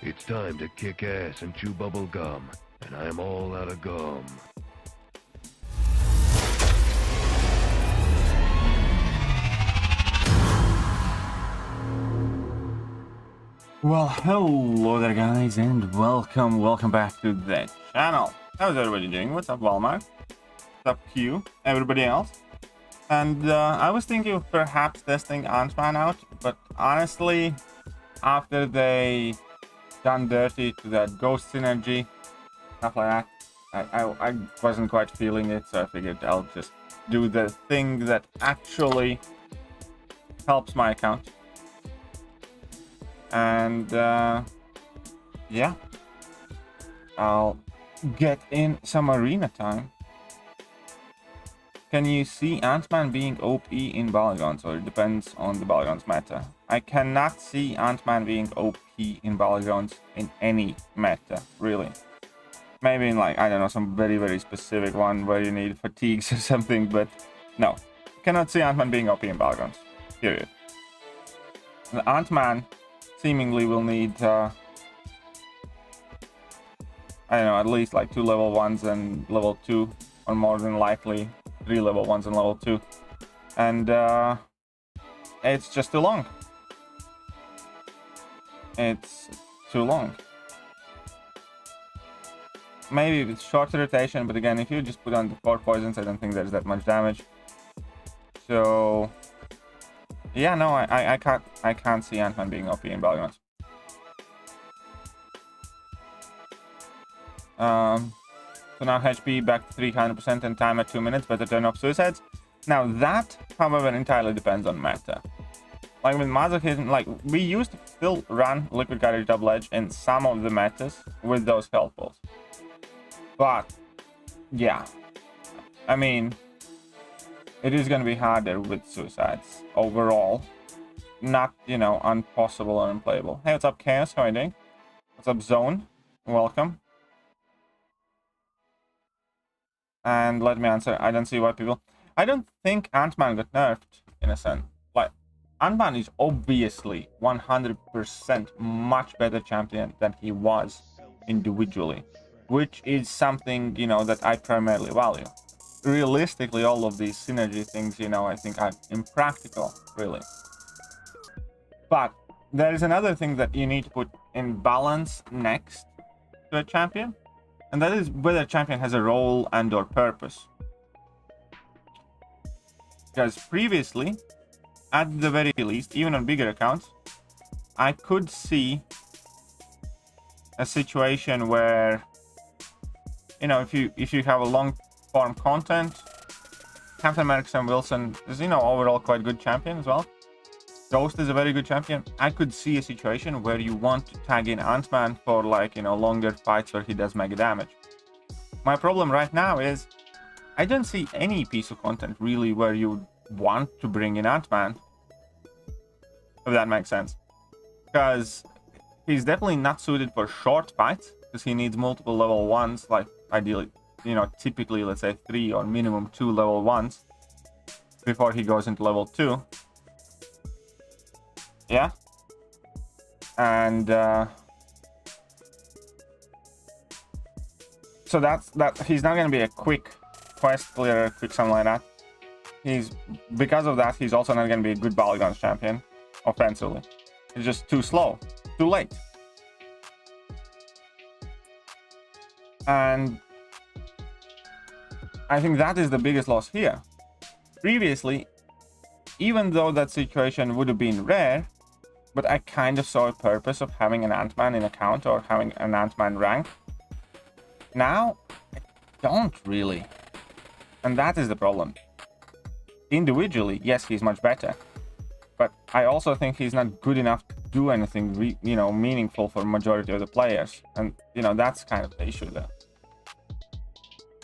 It's time to kick ass and chew bubble gum, and I am all out of gum. Well, hello there guys, and welcome back to the channel. How's everybody doing? What's up, Walmart? What's up, Q? Everybody else? And I was thinking of perhaps testing Ant-Man out, but honestly, after they done dirty to that ghost synergy, stuff like that, I wasn't quite feeling it, so I figured I'll just do the thing that actually helps my account. And yeah, I'll get in some arena time. Can you see Ant-Man being OP in Battlegrounds, or it depends on the Battlegrounds meta? I cannot see Ant-Man being OP in Battlegrounds in any meta, really. Maybe in, like, I don't know, some very specific one where you need fatigues or something, but no. Cannot see Ant-Man being OP in Battlegrounds, period. Ant-Man seemingly will need, I don't know, at least like 2 level 1s and level 2, or more than likely 3 level 1s and level 2. And it's just too long. It's too long. Maybe it's shorter rotation, but again, if you just put on the 4 poisons, I don't think there's that much damage. So yeah, no, I can't see Ant-Man being OP in Battlegrounds. So now HP back to 300% and time at 2 minutes, better turn off suicides. Now that, however, entirely depends on meta. Like with Masochism, like we used to still run Liquid Courage Double Edge in some of the metas with those health balls. But yeah, I mean, it is going to be harder with suicides overall. Not, you know, impossible or unplayable. Hey, what's up, Chaos? How are you doing? What's up, Zone? Welcome. And let me answer. I don't see why people... I don't think Ant-Man got nerfed, in a sense. Like, Ant-Man is obviously 100% much better champion than he was individually. Which is something, you know, that I primarily value. Realistically, all of these synergy things, you know, I think are impractical, really. But there is another thing that you need to put in balance next to a champion, and that is whether a champion has a role and or purpose. Because previously, at the very least, even on bigger accounts, I could see a situation where, you know, if you have a long form content, Captain America Sam Wilson is, you know, overall quite good champion as well. Ghost is a very good champion. I could see a situation where you want to tag in Ant-Man for, like, you know, longer fights where he does mega damage. My problem right now is I don't see any piece of content really where you want to bring in Ant-Man, if that makes sense, because he's definitely not suited for short fights, because he needs multiple level 1s, like ideally, you know, typically, let's say 3 or minimum 2 level 1s before he goes into level 2. Yeah. And so that he's not going to be a quick quest clearer, quick something like that. Because of that, he's also not going to be a good Battlegrounds champion offensively. He's just too slow, too late. And I think that is the biggest loss here. Previously, even though that situation would have been rare, but I kind of saw a purpose of having an Ant-Man in account or having an Ant-Man rank. Now, I don't really. And that is the problem. Individually, yes, he's much better. But I also think he's not good enough to do anything, you know, meaningful for majority of the players. And, you know, that's kind of the issue there.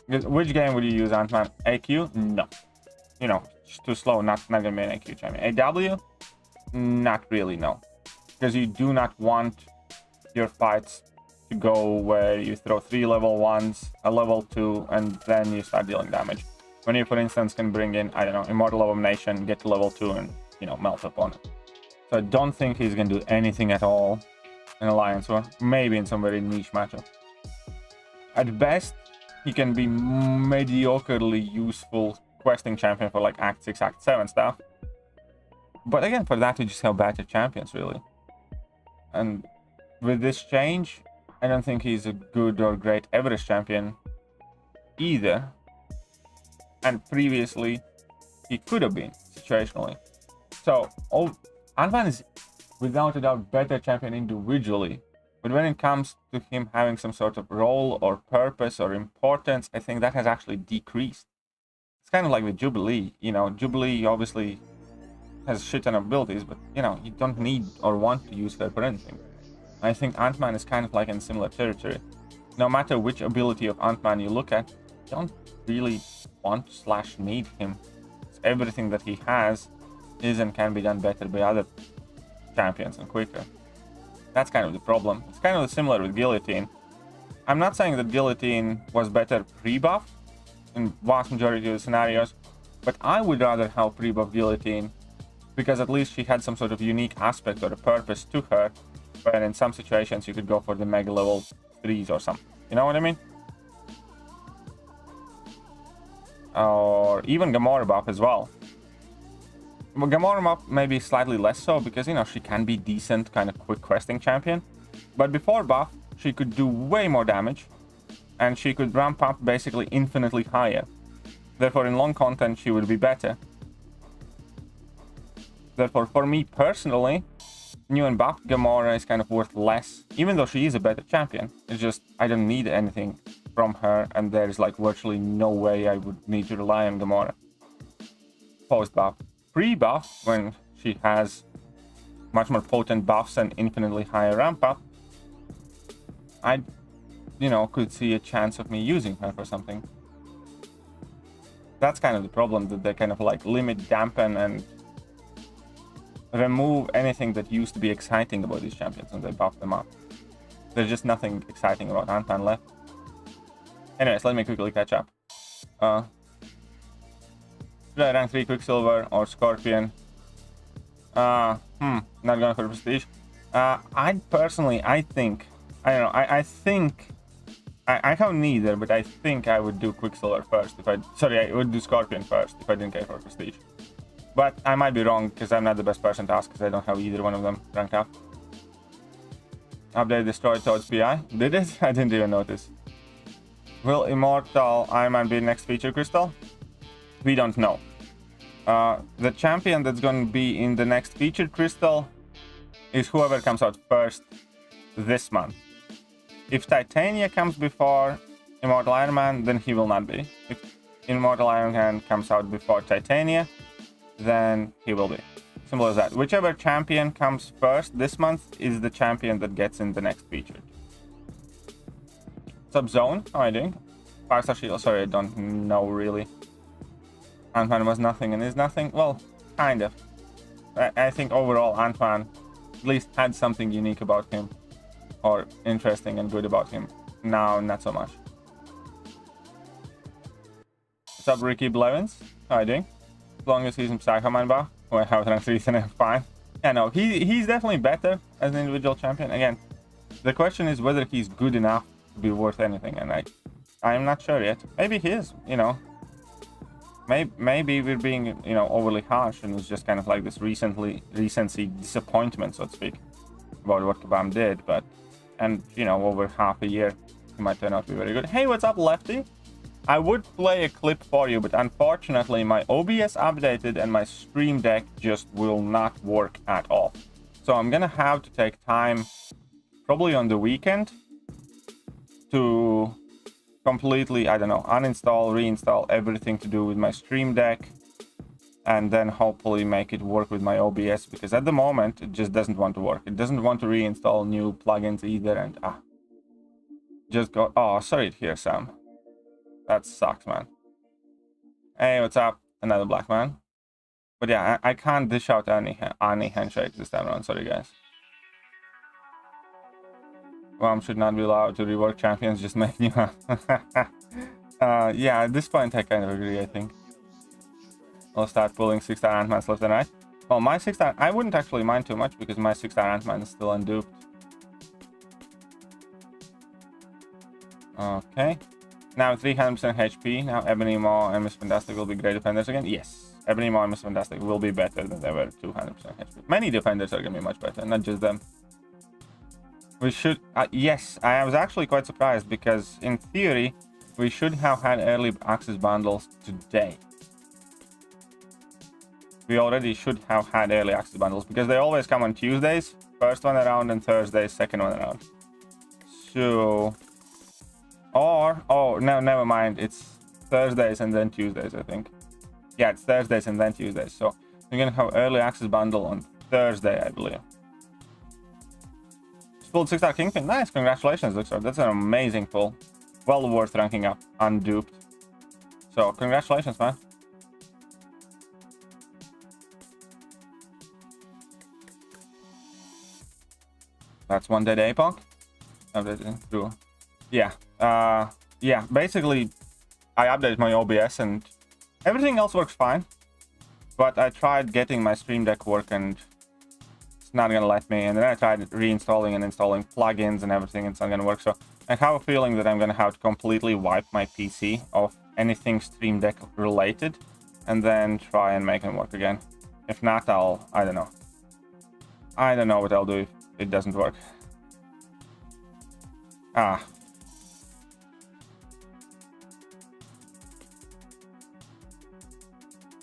Which game would you use Ant-Man? AQ? No. You know, it's too slow, not gonna be an AQ champion. AW? Not really, no. Because you do not want your fights to go where you throw 3 level 1s, a level 2, and then you start dealing damage. When you, for instance, can bring in, I don't know, Immortal Abomination, get to level 2, and melt opponent. So I don't think he's gonna do anything at all in Alliance War. Maybe in some very niche matchup. At best, he can be mediocrely useful questing champion for like Act 6, Act 7 stuff. But again, for that, we just have better champions, really. And with this change, I don't think he's a good or great Everest champion either. And previously, he could have been, situationally. So, Ant-Man is without a doubt better champion individually. But when it comes to him having some sort of role or purpose or importance, I think that has actually decreased. It's kind of like with Jubilee. Jubilee obviously has shit ton of abilities, but you don't need or want to use her for anything. I think Ant-Man is kind of like in similar territory. No matter which ability of Ant-Man you look at, you don't really want / need him. Everything that he has is and can be done better by other champions and quicker. That's kind of the problem. It's kind of similar with Guillotine. I'm not saying that Guillotine was better pre-buff in vast majority of the scenarios, but I would rather have pre-buff Guillotine because at least she had some sort of unique aspect or a purpose to her, where in some situations you could go for the mega level 3s or something. You know what I mean? Or even Gamora buff as well. Well, Gamora buff maybe slightly less so because, she can be decent kind of quick questing champion. But before buff, she could do way more damage. And she could ramp up basically infinitely higher. Therefore, in long content, she would be better. Therefore, for me personally, new and buffed Gamora is kind of worth less. Even though she is a better champion. It's just, I don't need anything from her. And there's like virtually no way I would need to rely on Gamora. Post-buff. Pre-buff, when she has much more potent buffs and infinitely higher ramp up, I, could see a chance of me using her for something. That's kind of the problem, that they kind of like limit, dampen, and remove anything that used to be exciting about these champions when they buff them up. There's just nothing exciting about Ant-Man left. Anyways, let me quickly catch up. Should I rank 3 Quicksilver or Scorpion? Not going for Prestige. I think, I don't know, I think, I have neither, but I think I would do Quicksilver first I would do Scorpion first if I didn't care for Prestige. But I might be wrong, because I'm not the best person to ask, because I don't have either one of them ranked up. Update destroyed Toad's PI. Did it? I didn't even notice. Will Immortal Iron Man be next feature crystal? We don't know. The champion that's going to be in the next featured crystal is whoever comes out first this month. If Titania comes before Immortal Iron Man, then he will not be. If Immortal Iron Man comes out before Titania, then he will be. Simple as that. Whichever champion comes first this month is the champion that gets in the next featured. Sub-Zone, how are you doing? 5-star shield, sorry, I don't know really. Ant-Man was nothing and is nothing? Well, kind of. I think overall Ant-Man at least had something unique about him. Or interesting and good about him. Now, not so much. What's up, Ricky Blevins? How are you doing? As long as he's in Psycho Man buff, who I have rank 3, then I'm fine. Yeah, no, he's definitely better as an individual champion. Again, the question is whether he's good enough to be worth anything, and I'm not sure yet. Maybe he is, Maybe we're being, overly harsh, and it's just kind of like this recency disappointment, so to speak, about what Kabam did. But, over half a year, he might turn out to be very good. Hey, what's up, Lefty? I would play a clip for you, but unfortunately, my OBS updated and my Stream Deck just will not work at all. So I'm gonna have to take time, probably on the weekend, to completely, uninstall, reinstall everything to do with my Stream Deck, and then hopefully make it work with my OBS, because at the moment it just doesn't want to work. It doesn't want to reinstall new plugins either, and just go. Oh, sorry to hear, Sam. That sucks, man. Hey, what's up? Another black man. But yeah, I can't dish out any handshakes this time around. Sorry, guys. Mom should not be allowed to rework champions, just make new ones. Yeah, at this point I kind of agree, I think. I'll start pulling 6-star Ant-Mans left and right. Well, my 6-star, I wouldn't actually mind too much because my 6-star Ant-Man is still unduped. Okay. Now 300% HP. Now Ebony Maw and Mr. Fantastic will be great defenders again. Yes. Ebony Maw and Mr. Fantastic will be better than they were 200% HP. Many defenders are going to be much better, not just them. We should... yes, I was actually quite surprised because in theory, we should have had early access bundles today. We already should have had early access bundles because they always come on Tuesdays, first one around, and Thursdays, second one around. So... Or... Oh, no, never mind. It's Thursdays and then Tuesdays, I think. Yeah, it's Thursdays and then Tuesdays. So we're going to have early access bundle on Thursday, I believe. Pulled 6-star Kingpin. Nice, congratulations, Luxor. That's an amazing pull. Well worth ranking up, unduped. So, congratulations, man. That's one dead APOC. Yeah. Yeah, basically, I updated my OBS and everything else works fine. But I tried getting my Stream Deck work and not gonna let me, and then I tried reinstalling and installing plugins and everything, and it's not gonna work. So I have a feeling that I'm gonna have to completely wipe my PC of anything Stream Deck related and then try and make it work again. If not, I don't know what I'll do if it doesn't work.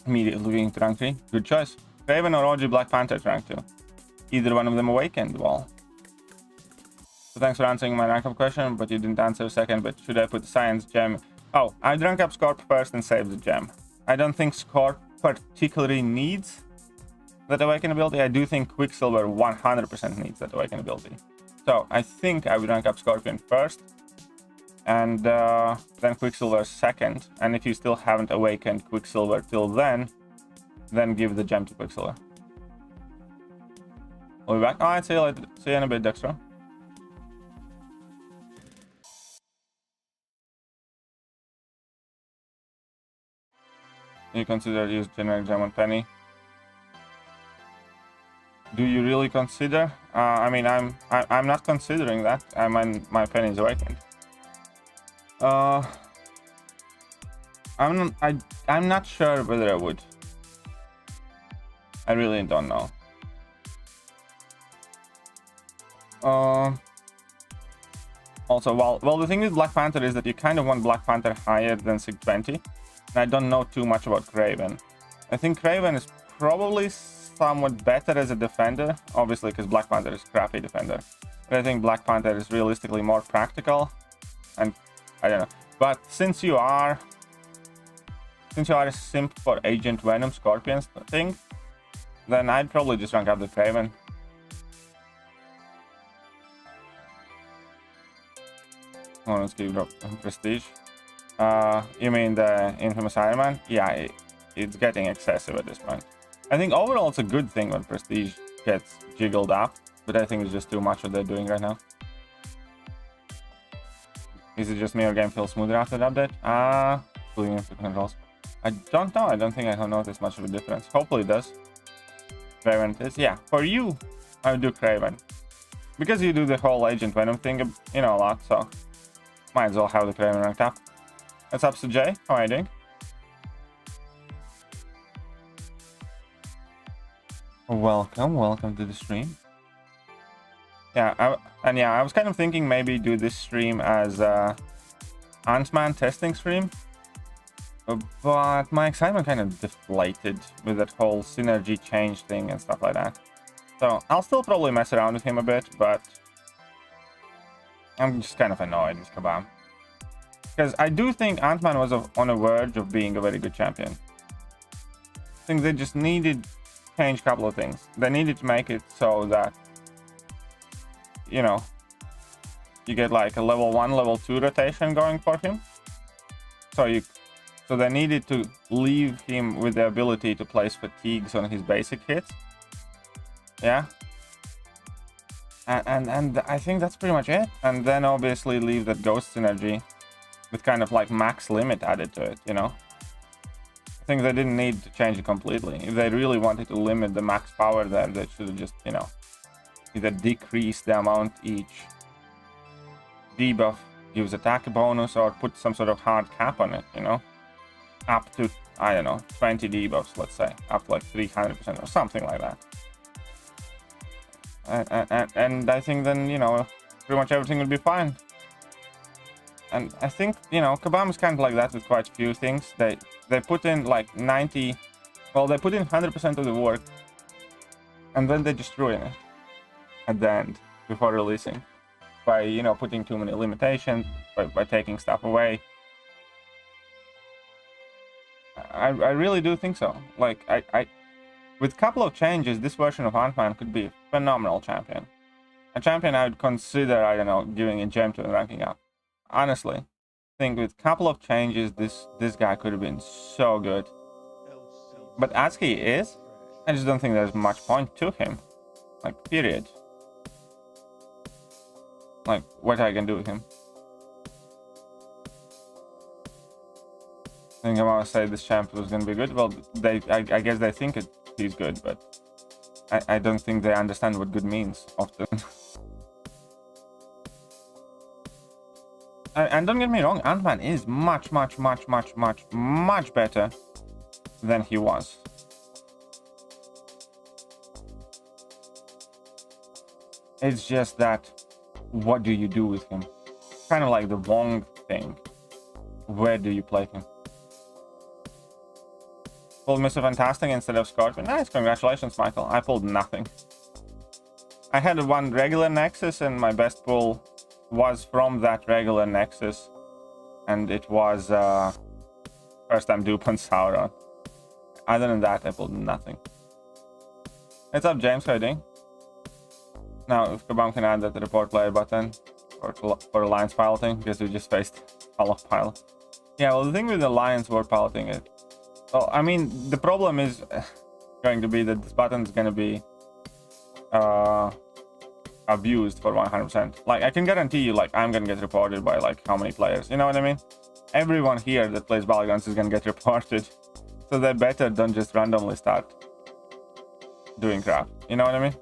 Immediately looking to rank 3. Good choice. Raven or OG Black Panther to rank 2. Either one of them awakened. Well, so thanks for answering my rank up question, but you didn't answer a second. But should I put the science gem? Oh, I drank up Scorp first and saved the gem. I don't think Scorp particularly needs that awaken ability. I do think Quicksilver 100% needs that awaken ability. So I think I would rank up Scorpion first and then Quicksilver second. And if you still haven't awakened Quicksilver till then give the gem to Quicksilver. We'll be back. Alright, see you later. See you in a bit, Dexter. You consider use generic gem on Penny? Do you really consider? I mean, I'm not considering that. I mean, my Penny is awakened. I'm not sure whether I would. I really don't know. Also, well, the thing with Black Panther is that you kind of want Black Panther higher than 620. And I don't know too much about Kraven. I think Kraven is probably somewhat better as a defender, obviously, because Black Panther is a crappy defender. But I think Black Panther is realistically more practical, and I don't know. But since you are a simp for Agent Venom Scorpions thing, then I'd probably just rank up the Kraven. Oh, let's give up Prestige. You mean the infamous Iron Man? Yeah, it's getting excessive at this point. I think overall it's a good thing when Prestige gets jiggled up, but I think it's just too much what they're doing right now. Is it just me or game feels smoother after the update? Including input controls. I don't know. I don't think I have noticed much of a difference. Hopefully it does. Kraven it is. Yeah, for you, I would do Kraven. Because you do the whole Agent Venom thing, you know, a lot, so might as well have the Kraven ranked up. What's up, Jay? How are you doing? Welcome to the stream. Yeah, I was kind of thinking maybe do this stream as Ant-Man testing stream, but my excitement kind of deflated with that whole synergy change thing and stuff like that. So I'll still probably mess around with him a bit, but I'm just kind of annoyed with Kabam. Because I do think Ant-Man was on a verge of being a very good champion. I think they just needed to change a couple of things. They needed to make it so that, you know, you get like a level 1, level 2 rotation going for him. So they needed to leave him with the ability to place fatigues on his basic hits. Yeah. And I think that's pretty much it. And then obviously leave that ghost synergy with kind of like max limit added to it, you know. I think they didn't need to change it completely. If they really wanted to limit the max power there, they should have just, you know, either decrease the amount each debuff gives attack bonus or put some sort of hard cap on it, you know, up to, I don't know, 20 debuffs, let's say, up to like 300% or something like that. And I think then, you know, pretty much everything will be fine. And I think, you know, Kabam is kind of like that with quite a few things. They put in like 90, well, they put in 100% of the work, and then they just ruin it at the end before releasing by, you know, putting too many limitations, by taking stuff away. I really do think so. Like, with a couple of changes, this version of Ant-Man could be a phenomenal champion. A champion I would consider, I don't know, giving a gem to and ranking up. Honestly, I think with a couple of changes, this guy could have been so good. But as he is, I just don't think there's much point to him. Like, period. Like, what I can do with him. I think I'm gonna say this champ was gonna be good. Well, I guess they think he's good, but I don't think they understand what good means often. And don't get me wrong, Ant-Man is much better than he was. It's just that, what do you do with him? Kind of like the Wong thing. Where do you play him? Pulled Mr. Fantastic instead of Scorpion. Nice, congratulations, Michael. I pulled nothing. I had one regular Nexus, and my best pull was from that regular Nexus, and it was first time dupe on Sauron. Other than that, I pulled nothing. What's up, James? How are you doing? Now, if Kabam can add that report player button for alliance piloting, because we just faced all of pilot. Yeah, well, the thing with alliance war piloting is, well, I mean, the problem is going to be that this button is going to be abused for 100%. Like, I can guarantee you, like, I'm gonna get reported by like how many players, you know what I mean? Everyone here that plays Battlegrounds is gonna get reported, so they better don't just randomly start doing crap, you know what I mean?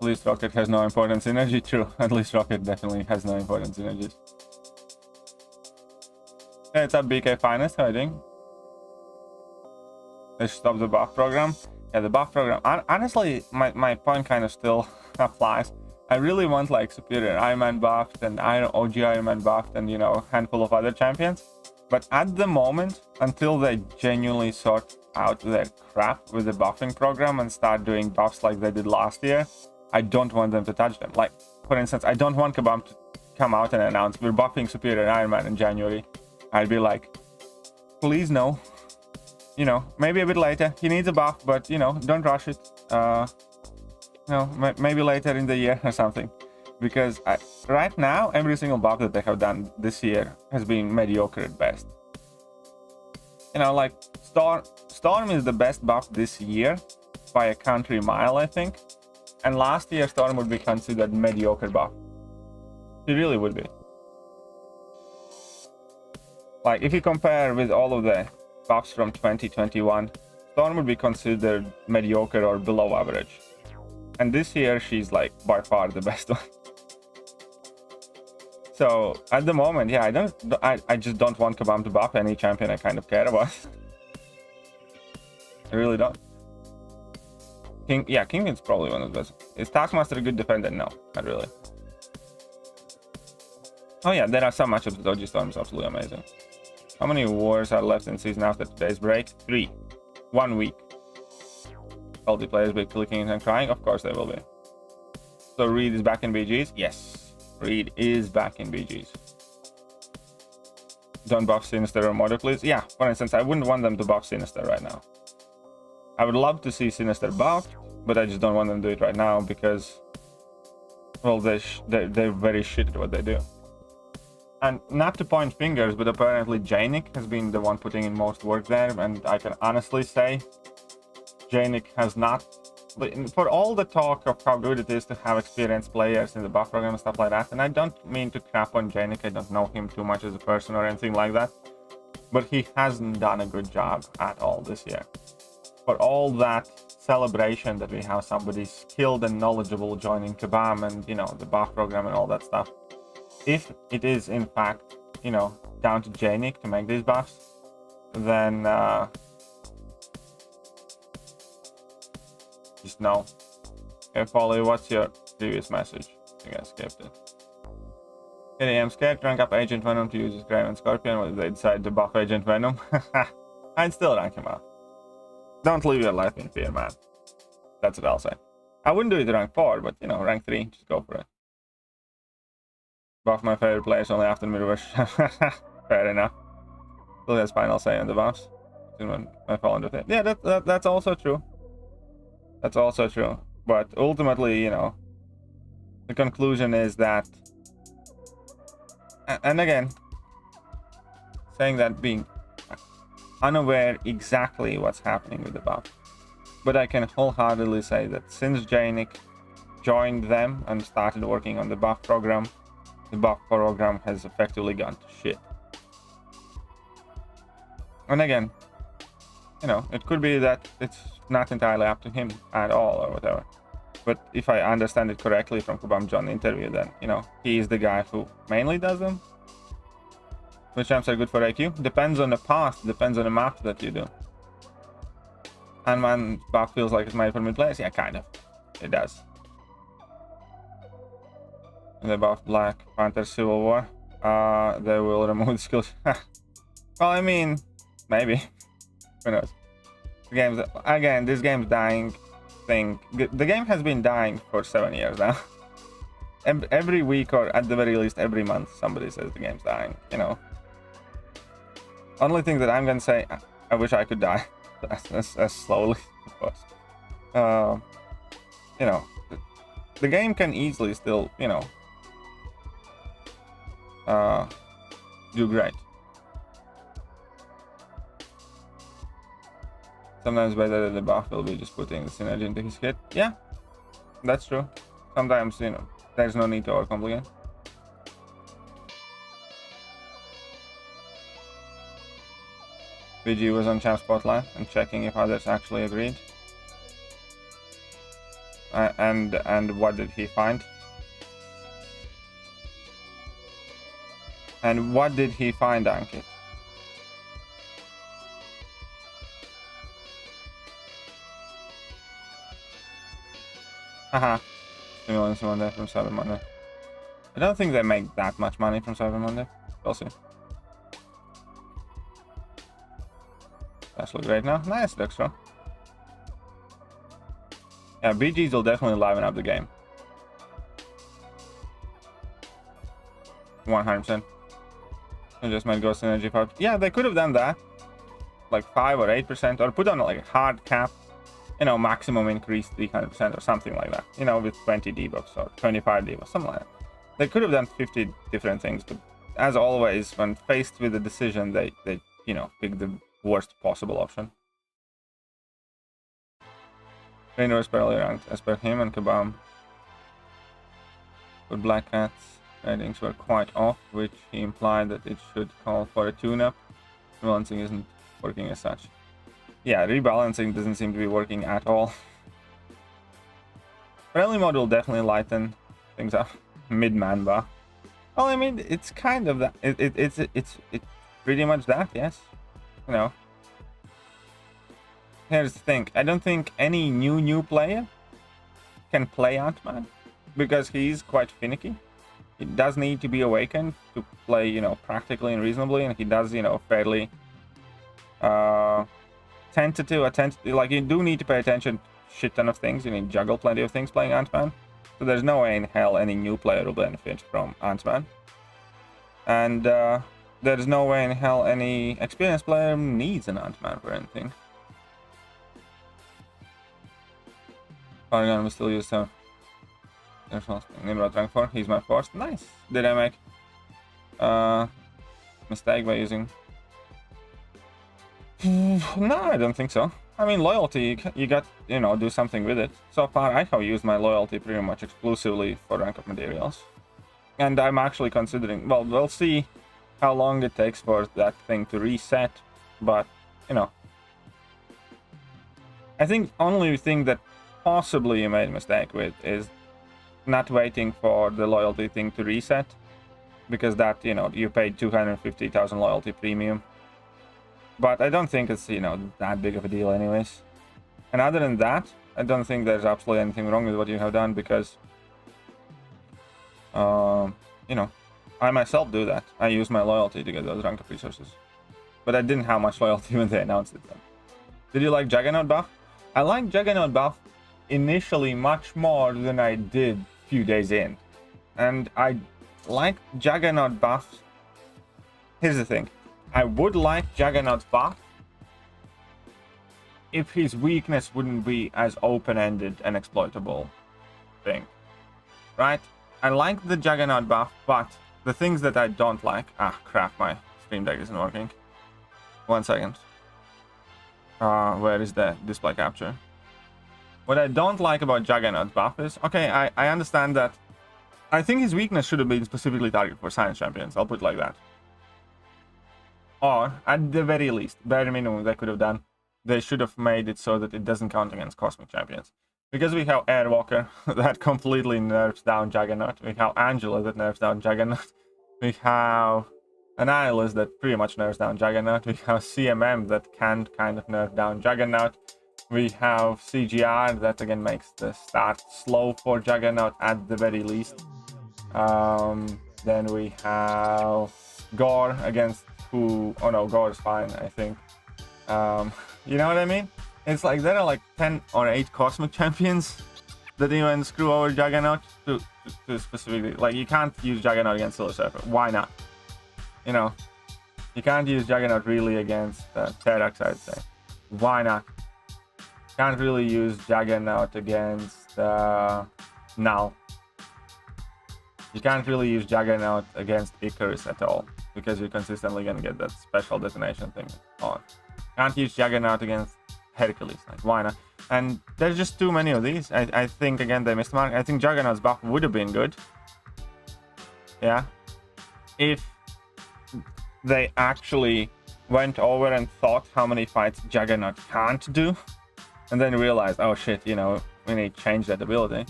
At least Rocket has no important synergy. True, at least Rocket definitely has no important synergies. Hey, what's up, BK Finest? How are you doing? They should stop the buff program. Yeah, the buff program. Honestly, my point kind of still applies. I really want like Superior Iron Man buffed and OG Iron Man buffed and, you know, a handful of other champions. But at the moment, until they genuinely sort out their crap with the buffing program and start doing buffs like they did last year, I don't want them to touch them. Like, for instance, I don't want Kabam to come out and announce we're buffing Superior Iron Man in January. I'd be like, please no. You know, maybe a bit later. He needs a buff, but, you know, don't rush it. You know, maybe later in the year or something. Because right now, every single buff that they have done this year has been mediocre at best. You know, like, Storm is the best buff this year by a country mile, I think. And last year, Storm would be considered mediocre buff. It really would be. Like, if you compare with all of the buffs from 2021, Storm would be considered mediocre or below average. And this year, she's like by far the best one. So at the moment, yeah, I just don't want Kabam to buff any champion I kind of care about. I really don't. Kingpin's probably one of the best. Is Taskmaster a good defender? No, not really. Oh yeah, there are some matchups that OG Storm is absolutely amazing. How many wars are left in season after today's break? 3. 1 week. Salty players be clicking and crying? Of course they will be. So Reed is back in BGs? Yes. Reed is back in BGs. Don't buff Sinister or Mordo, please? Yeah, for instance, I wouldn't want them to buff Sinister right now. I would love to see Sinister buffed, but I just don't want them to do it right now because, well, they're very shit at what they do. And not to point fingers, but apparently Janik has been the one putting in most work there, and I can honestly say Janik has not honestly, for all the talk of how good it is to have experienced players in the buff program and stuff like that, and I don't mean to crap on Janik, I don't know him too much as a person or anything like that, but he hasn't done a good job at all this year. For all that celebration that we have somebody skilled and knowledgeable joining Kabam and, you know, the buff program and all that stuff, if it is in fact, you know, down to Janik to make these buffs, then just know. Okay, Polly, what's your previous message? I think I skipped it. Okay, I'm scared to rank up Agent Venom to use his Grave and Scorpion. What if they decide to buff Agent Venom? I'd still rank him up. Don't live your life in fear, man. That's what I'll say. I wouldn't do it rank 4, but, you know, rank 3, just go for it. Buff my favorite players only after MrWTF. Fair enough. Still has final say on the buffs. When I fall into it. Yeah, that's also true. That's also true. But ultimately, you know, the conclusion is that, and again, saying that being unaware exactly what's happening with the buff, but I can wholeheartedly say that since Janik joined them and started working on the buff program has effectively gone to shit. And again, you know, it could be that it's not entirely up to him at all or whatever. But if I understand it correctly from Kabam John interview, then, you know, he is the guy who mainly does them. Which champs are good for IQ? Depends on the path, depends on the map that you do. And man, buff feels like it's made for mid players. Yeah, kind of. It does. And they buff Black Panther Civil War. They will remove skills. Well, I mean, maybe. Who knows? The game's, again, this game's dying thing. The game has been dying for 7 years now. Every week, or at the very least every month, somebody says the game's dying, you know. Only thing that I'm gonna say, I wish I could die as slowly, of course. You know, the game can easily still, you know, do great. Sometimes better than the buff will be just putting the synergy into his hit. Yeah, that's true. Sometimes, you know, there's no need to overcomplicate. VG was on chat spotlight and checking if others actually agreed. And what did he find? And what did he find, Ankit? Haha. 2 million Monday from Cyber Monday. I don't think they make that much money from Cyber Monday. We'll see. That's look great now. Nice, Dextro. Yeah, BGs will definitely liven up the game. 100%. I just might go synergy 5. Yeah, they could have done that. Like 5 or 8%, or put on like a hard cap. You know, maximum increase 300% or something like that. You know, with 20 debuffs or 25 debuffs, something like that. They could have done 50 different things, but as always, when faced with a decision, they you know, pick the worst possible option. Trainer was barely ranked as per him and Kabam. But Black Cat's ratings were quite off, which he implied that it should call for a tune-up. Rebalancing isn't working as such. Yeah, rebalancing doesn't seem to be working at all. Friendly mode will definitely lighten things up. Mid-man buff. Well, I mean, it's kind of that. It's pretty much that, yes. You know. Here's the thing. I don't think any new player can play Ant-Man because he's quite finicky. He does need to be awakened to play, you know, practically and reasonably, and he does, you know, fairly attentive. Like, you do need to pay attention to a shit ton of things. You need to juggle plenty of things playing Ant-Man. So there's no way in hell any new player will benefit from Ant-Man. And there's no way in hell any experienced player needs an Ant-Man for anything. Paragon will still use some. Nimrod rank 4, he's my first. Nice. Did I make mistake by using? No, I don't think so. I mean, loyalty, you got, you know, do something with it. So far, I have used my loyalty pretty much exclusively for rank up materials. And I'm actually considering, well, we'll see how long it takes for that thing to reset. But, you know, I think only thing that possibly you made a mistake with is not waiting for the loyalty thing to reset. Because that, you know, you paid 250,000 loyalty premium. But I don't think it's, you know, that big of a deal anyways. And other than that, I don't think there's absolutely anything wrong with what you have done because, you know, I myself do that. I use my loyalty to get those rank up resources. But I didn't have much loyalty when they announced it then. Did you like Juggernaut buff? I like Juggernaut buff initially much more than I did a few days in. And I like Juggernaut buff. Here's the thing. I would like Juggernaut buff if his weakness wouldn't be as open-ended and exploitable thing. Right? I like the Juggernaut buff, but the things that I don't like... Ah, crap, my Stream Deck isn't working. 1 second. Where is the display capture? What I don't like about Juggernaut buff is... Okay, I understand that. I think his weakness should have been specifically targeted for Science Champions. I'll put it like that. Or, at the very least, bare minimum they could have done, they should have made it so that it doesn't count against Cosmic Champions. Because we have Airwalker that completely nerfs down Juggernaut. We have Angela that nerfs down Juggernaut. We have Annihilus that pretty much nerfs down Juggernaut. We have CMM that can kind of nerf down Juggernaut. We have CGR that again makes the start slow for Juggernaut at the very least. Then we have Gore against who... Oh no, Gore's fine, I think. You know what I mean? It's like there are like 10 or 8 Cosmic Champions that even screw over Juggernaut to specifically... Like, you can't use Juggernaut against Silver Surfer. Why not? You know, you can't use Juggernaut really against Terax, I'd say. Why not? Can't really use Juggernaut against Null. You can't really use Juggernaut against Icarus at all, because you're consistently gonna get that special detonation thing on. Can't use Juggernaut against Hercules, like why not? And there's just too many of these. I think again they missed the mark. I think Juggernaut's buff would have been good. Yeah. If they actually went over and thought how many fights Juggernaut can't do, and then realized, oh shit, you know, we need to change that ability.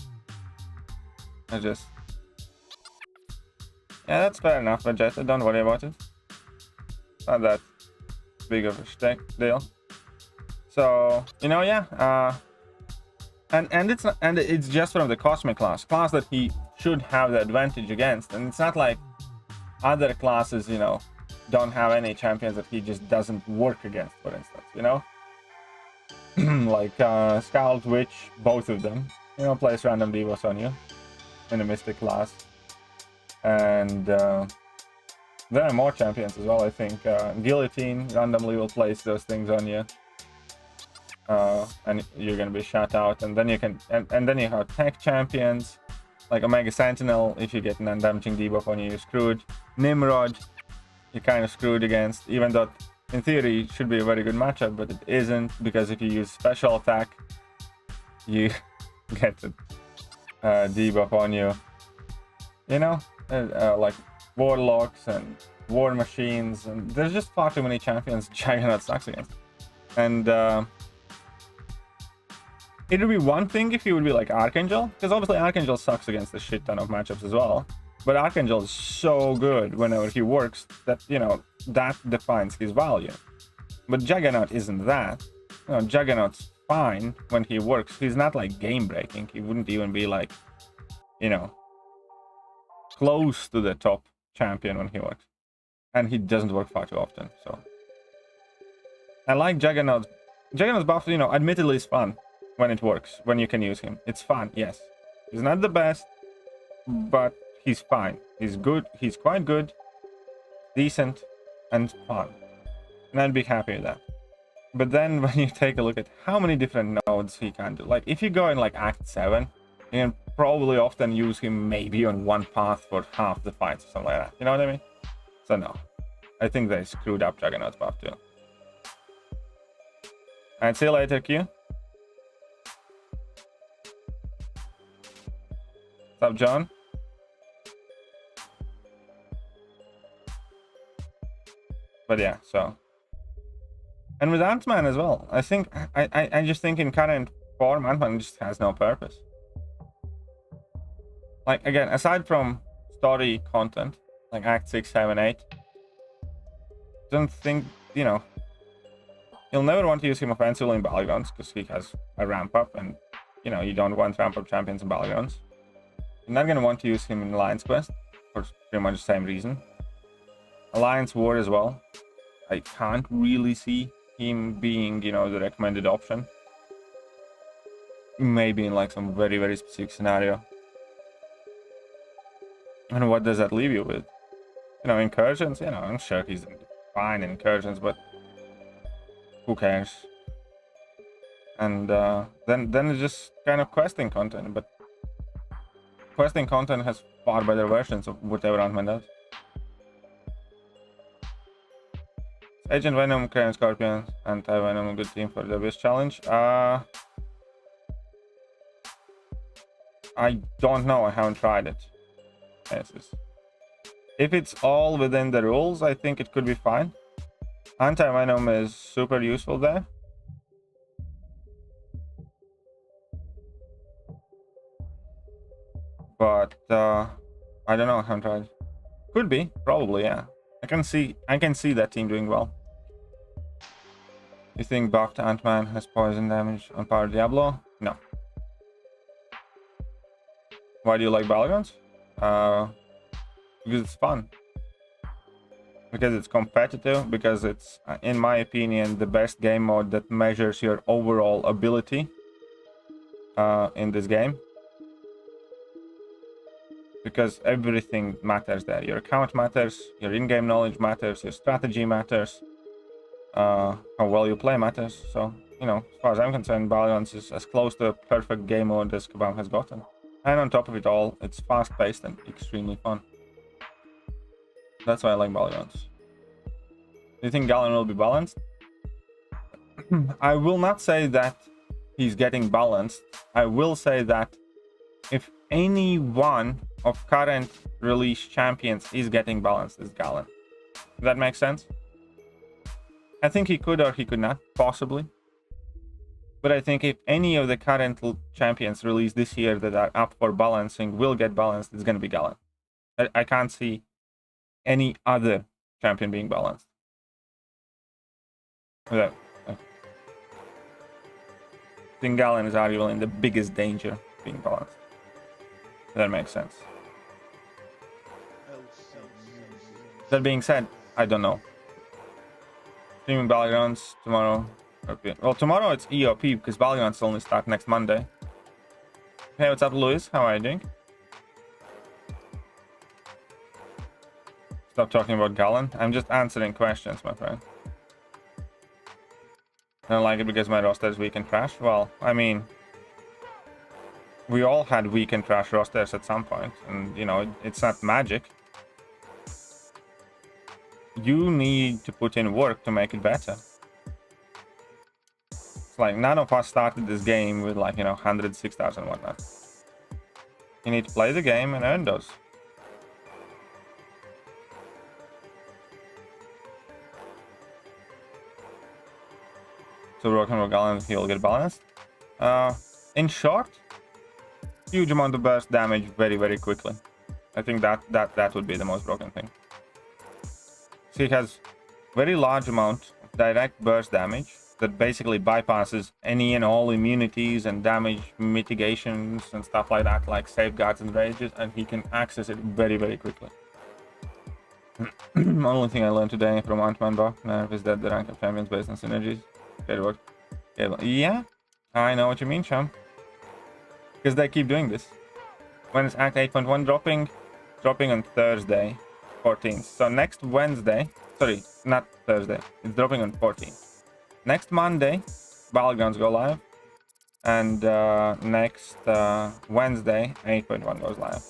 I just... Yeah, that's fair enough, but just don't worry about it. Not that big of a deal. So, you know, yeah. And it's just from the Cosmic class that he should have the advantage against. And it's not like other classes, you know, don't have any champions that he just doesn't work against, for instance, you know? Like Scout, Witch, both of them, you know, place random devos on you in the Mystic class. And there are more champions as well, I think. Guillotine randomly will place those things on you. And you're gonna be shut out. And then you can and then you have tech champions like Omega Sentinel. If you get an undamaging debuff on you, you're screwed. Nimrod, you're kind of screwed against, even though in theory it should be a very good matchup, but it isn't, because if you use special attack, you get a debuff on you. You know, like Warlocks and War Machines, and there's just far too many champions Juggernaut sucks against. And it would be one thing if he would be like Archangel, because obviously Archangel sucks against a shit ton of matchups as well. But Archangel is so good whenever he works that, you know, that defines his value. But Juggernaut isn't that. You know, Juggernaut's fine when he works. He's not like game breaking. He wouldn't even be like, you know, close to the top champion when he works. And he doesn't work far too often, so. I like Juggernaut. Juggernaut's buff, you know, admittedly is fun when it works, when you can use him. It's fun, yes. He's not the best, but he's fine. He's good. He's quite good, decent, and fun. And I'd be happy with that. But then when you take a look at how many different nodes he can do, like if you go in like Act 7, you can probably often use him maybe on one path for half the fights or something like that. You know what I mean? So no. I think they screwed up Juggernaut's buff too. And see you later, Q. What's up, John? But yeah, so. And with Ant-Man as well. I think, I just think in current form, Ant-Man just has no purpose. Like, again, aside from story content, like Act 6, 7, 8, don't think, you know, you'll never want to use him offensively in Battlegrounds because he has a ramp up, and, you know, you don't want ramp up champions in Battlegrounds. You're not going to want to use him in Alliance Quest for pretty much the same reason. Alliance War as well. I can't really see him being, you know, the recommended option. Maybe in like some very, very specific scenario. And what does that leave you with? You know, incursions, you know, I'm sure he's fine in incursions, but who cares? And then it's just kind of questing content, but questing content has far better versions of whatever Ant-Man does. Agent Venom, Crayon Scorpion, Anti-Venom, a good team for the Abyss challenge. I don't know, I haven't tried it. If it's all within the rules, I think it could be fine. Anti-Venom is super useful there. But I don't know, I haven't tried. Could be, probably, yeah. I can see that team doing well. You think buffed Ant-Man has poison damage on Power Diablo? No. Why do you like Battlegrounds? Because it's fun. Because it's competitive, because it's, in my opinion, the best game mode that measures your overall ability in this game. Because everything matters there. Your account matters, your in-game knowledge matters, your strategy matters, how well you play matters. So, you know, as far as I'm concerned, Battlegrounds is as close to a perfect game mode as Kabam has gotten. And on top of it all, it's fast-paced and extremely fun. That's why I like Battlegrounds. Do you think Galan will be balanced? I will not say that he's getting balanced. I will say that if any one of current release champions is getting balanced, it's Galan. Does that make sense? I think he could or he could not, possibly. But I think if any of the current champions released this year that are up for balancing will get balanced, it's going to be Galan. I can't see any other champion being balanced. I think Galan is arguably in the biggest danger of being balanced. That makes sense. That being said, I don't know. Streaming Battlegrounds tomorrow. Okay. Well, tomorrow it's EOP because Battlegrounds only start next Monday. Hey, what's up, Luis? How are you doing? Stop talking about Galan. I'm just answering questions, my friend. I don't like it because my roster is weak and trash. Well, I mean, we all had weak and trash rosters at some point, and you know, it's not magic. You need to put in work to make it better. It's like none of us started this game with like, you know, 106,000 and whatnot. You need to play the game and earn those. So we're working with Galan, he'll get balanced. In short, huge amount of burst damage very, very quickly. I think that would be the most broken thing. So he has very large amount of direct burst damage that basically bypasses any and all immunities and damage mitigations and stuff like that, like safeguards and rages, and he can access it very, very quickly. Only thing I learned today from Ant-Man Buff is that the rank of champions based on synergies. Yeah, I know what you mean, Chum. Because they keep doing this. When is Act 8.1 dropping on Thursday, 14th. So next Wednesday, sorry, not Thursday. It's dropping on 14th. Next Monday, Battlegrounds go live, and next Wednesday, 8.1 goes live.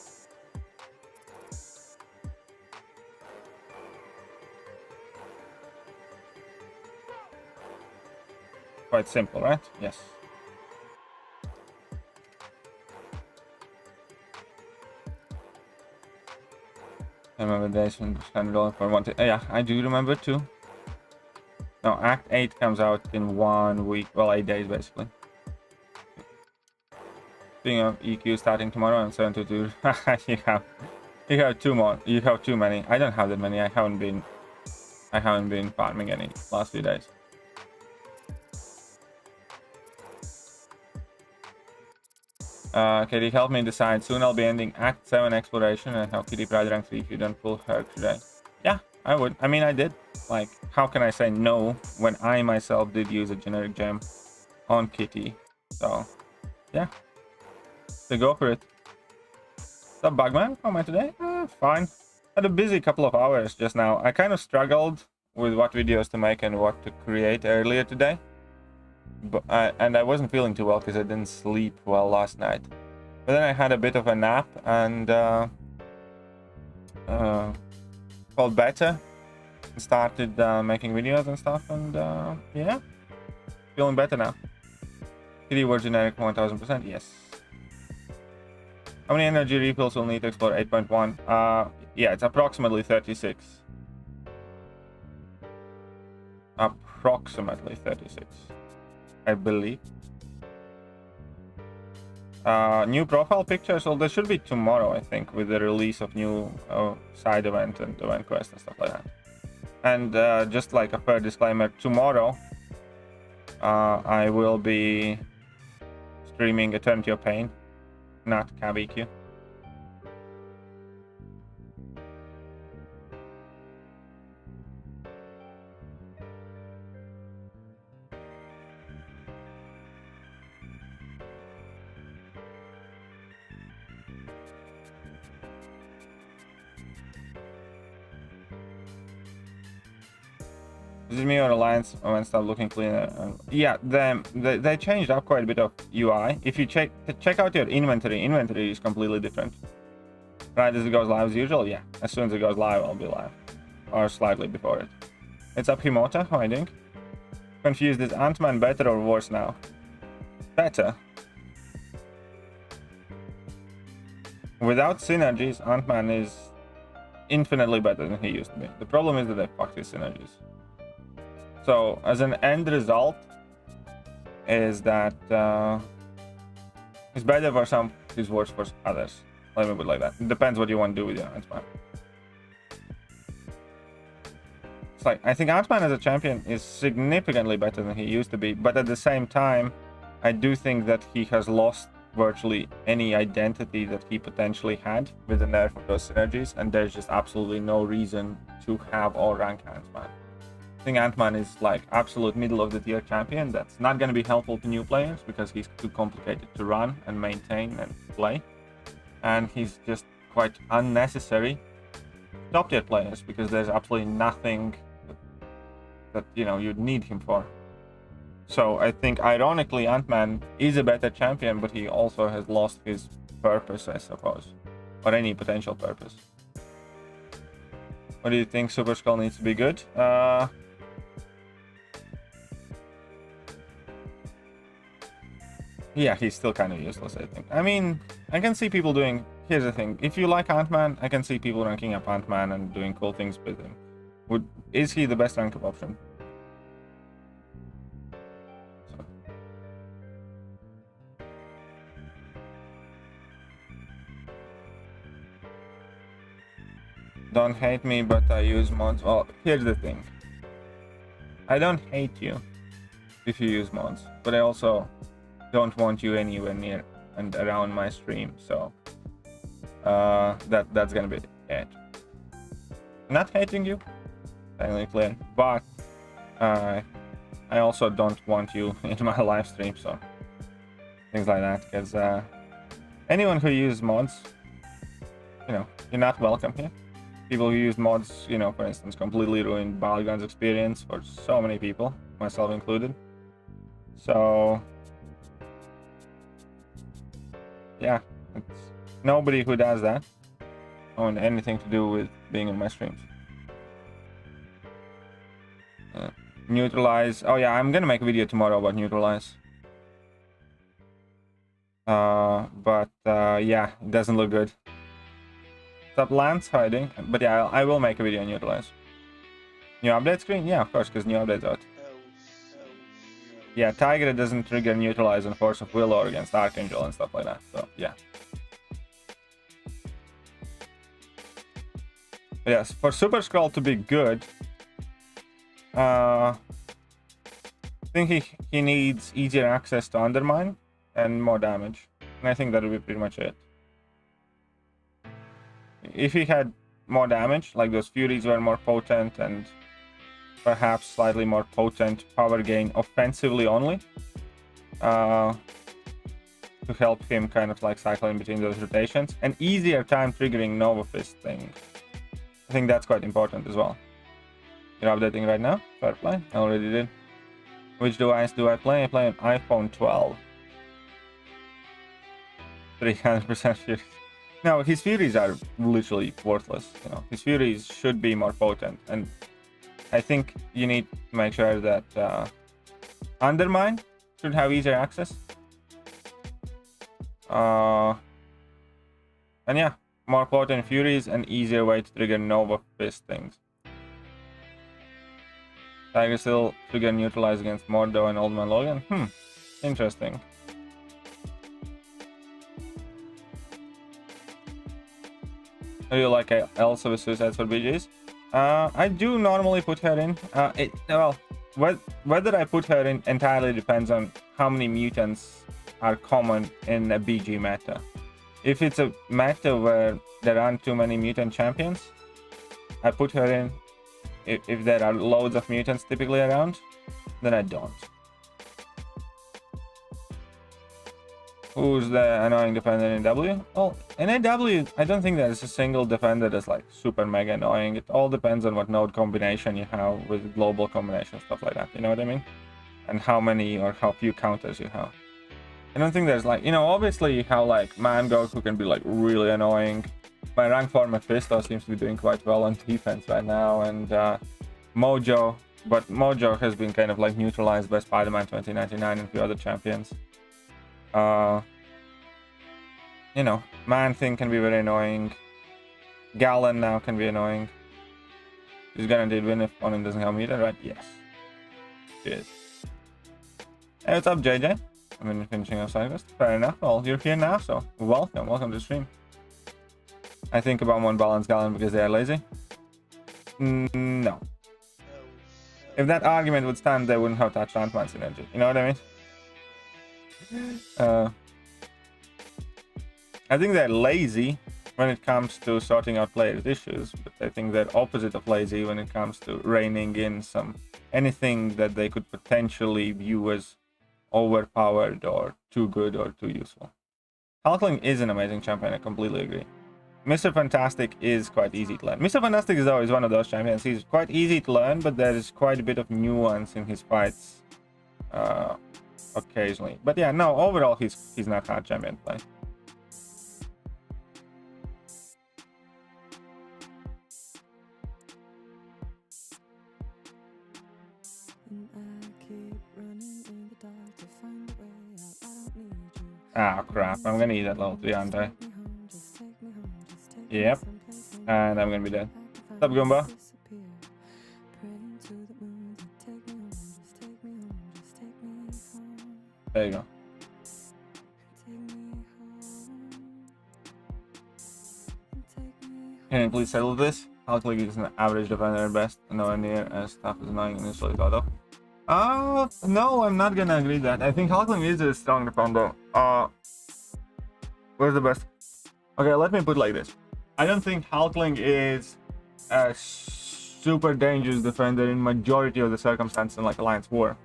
quite simple, right? Yes. I remember days when $100 for one. Yeah, I do remember too. No, Act 8 comes out in 1 week. Well, 8 days basically. Speaking of EQ starting tomorrow and 722, you have 2 more. You have too many. I don't have that many. I haven't been farming any last few days. Katie, help me decide. Soon I'll be ending Act 7 exploration and have Kitty Pride rank 3 if you don't pull her today. Yeah, I would. I mean, I did. Like, how can I say no when I myself did use a generic gem on Kitty? So, yeah. So go for it. What's up, Bugman? How am I today? Fine. Had a busy couple of hours just now. I kind of struggled with what videos to make and what to create earlier today. But I wasn't feeling too well because I didn't sleep well last night. But then I had a bit of a nap and called better. Started making videos and stuff, and yeah, feeling better now. Kitty were generic 1000%, yes. How many energy refills will need to explore 8.1? Yeah, it's approximately 36. Approximately 36, I believe. New profile pictures, well, there should be tomorrow, I think, with the release of new side event and event quest and stuff like that. And just like a fair disclaimer, tomorrow I will be streaming Eternity of Pain, not KBQ. Is it me or Alliance when stop looking cleaner? Yeah, they changed up quite a bit of UI. If you check out your inventory is completely different. Right as it goes live as usual, yeah. As soon as it goes live, I'll be live. Or slightly before it. It's up Himota, how I think. Confused, is Ant-Man better or worse now? Better. Without synergies, Ant-Man is infinitely better than he used to be. The problem is that they fucked his synergies. So, as an end result, is that it's better for some, it's worse for others. Let me put it like that. It depends what you want to do with your Ant-Man. It's like, I think Ant-Man as a champion is significantly better than he used to be, but at the same time, I do think that he has lost virtually any identity that he potentially had with the nerf of those synergies, and there's just absolutely no reason to have or rank Ant-Man. I think Ant-Man is like absolute middle of the tier champion that's not going to be helpful to new players because he's too complicated to run and maintain and play, and he's just quite unnecessary top tier players because there's absolutely nothing that you know you'd need him for. So I think ironically Ant-Man is a better champion, but he also has lost his purpose, I suppose, or any potential purpose. What do you think? Super Skull needs to be good? Yeah, he's still kind of useless, I think. I mean, I can see people doing... Here's the thing. If you like Ant-Man, I can see people ranking up Ant-Man and doing cool things with him. Is he the best rank-up option? So. Don't hate me, but I use mods. Well, here's the thing. I don't hate you if you use mods, but I also don't want you anywhere near and around my stream, so that's gonna be it. Not hating you, technically, but I also don't want you in my live stream, so things like that, because anyone who uses mods, you know, you're not welcome here. People who use mods, you know, for instance, completely ruined Battlegrounds experience for so many people, myself included. So yeah, it's nobody who does that on anything to do with being in my streams. Neutralize. Oh yeah, I'm gonna make a video tomorrow about neutralize. Yeah, it doesn't look good. Stop Lance hiding. But yeah, I will make a video on neutralize. New update screen? Yeah, of course, because new update's out. Yeah, Tiger doesn't trigger neutralize on Force of Will or against Archangel and stuff like that. So yeah. But yes, for Super Scroll to be good, I think he needs easier access to Undermine and more damage. And I think that would be pretty much it. If he had more damage, like those Furies were more potent and perhaps slightly more potent power gain offensively only, to help him kind of like cycle in between those rotations, and easier time triggering Nova Fist thing. I think that's quite important as well. You're updating right now? Fair play. I already did. Which device do I play? I play an iPhone 12. 300% Furies. No, his Furies are literally worthless. You know, his Furies should be more potent, and I think you need to make sure that Undermine should have easier access. And yeah, more potent Furies and easier way to trigger Nova Fist things. Tiger still trigger neutralize against Mordo and Old Man Logan. Interesting. Do you like Elsa with suicides for BGs? I do normally put her in. Well, whether I put her in entirely depends on how many mutants are common in a BG meta. If it's a meta where there aren't too many mutant champions, I put her in. If there are loads of mutants typically around, then I don't. Who's the annoying defender in W? Well, in AW, I don't think there's a single defender that's like super mega annoying. It all depends on what node combination you have with global combination, stuff like that. You know what I mean? And how many or how few counters you have. I don't think there's like, you know, obviously you have like Mango who can be like really annoying. My rank 4 Mephisto seems to be doing quite well on defense right now, and Mojo, but Mojo has been kind of like neutralized by Spider-Man 2099 and a few other champions. You know, Man-Thing can be very annoying. Galan now can be annoying. He's guaranteed win if opponent doesn't have meter, right? Yes. Cheers. Hey, what's up, JJ? I've been finishing up side quest. Fair enough. Well, you're here now, so welcome. Welcome to the stream. I think about one balance Galan because they are lazy. No. If that argument would stand, they wouldn't have touched Ant-Man synergy. You know what I mean? I think they're lazy when it comes to sorting out players' issues, but I think they're opposite of lazy when it comes to reining in anything that they could potentially view as overpowered or too good or too useful. Hulkling is an amazing champion, I completely agree. Mr. Fantastic is quite easy to learn. Mr. Fantastic is always one of those champions. He's quite easy to learn, but there is quite a bit of nuance in his fights occasionally. But yeah, no, overall he's not hard champion to play. Ah, crap. I'm gonna eat that level 3, aren't I? Yep. And I'm gonna be dead. What's up, Goomba? There you go. Can you please settle this? Hulkling is an average defender at best, nowhere near as tough as annoying initially thought of. No, I'm not gonna agree that. I think Hulkling is a strong defender. Where's the best? Okay, let me put it like this. I don't think Hulkling is a super dangerous defender in majority of the circumstances in like Alliance War.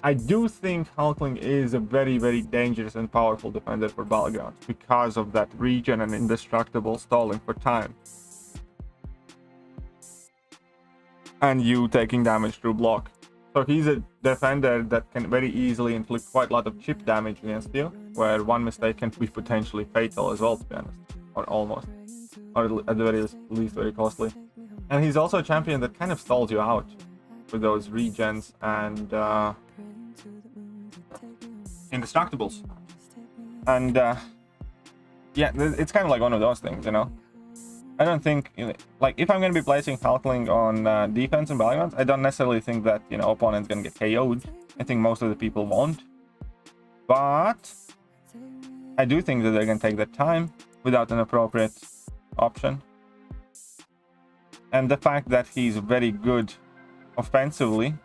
I do think Hulkling is a very, very dangerous and powerful defender for Battlegrounds because of that regen and indestructible stalling for time. And you taking damage through block. So he's a defender that can very easily inflict quite a lot of chip damage against you, where one mistake can be potentially fatal as well, to be honest. Or almost. Or at the very least very costly. And he's also a champion that kind of stalls you out. with those regens and indestructibles. And yeah, it's kind of like one of those things, you know. I don't think, like, if I'm going to be placing Hulkling on defense and Battlegrounds, I don't necessarily think that, you know, opponent's going to get KO'd. I think most of the people won't. But I do think that they're going to take their time without an appropriate option. And the fact that he's very good offensively,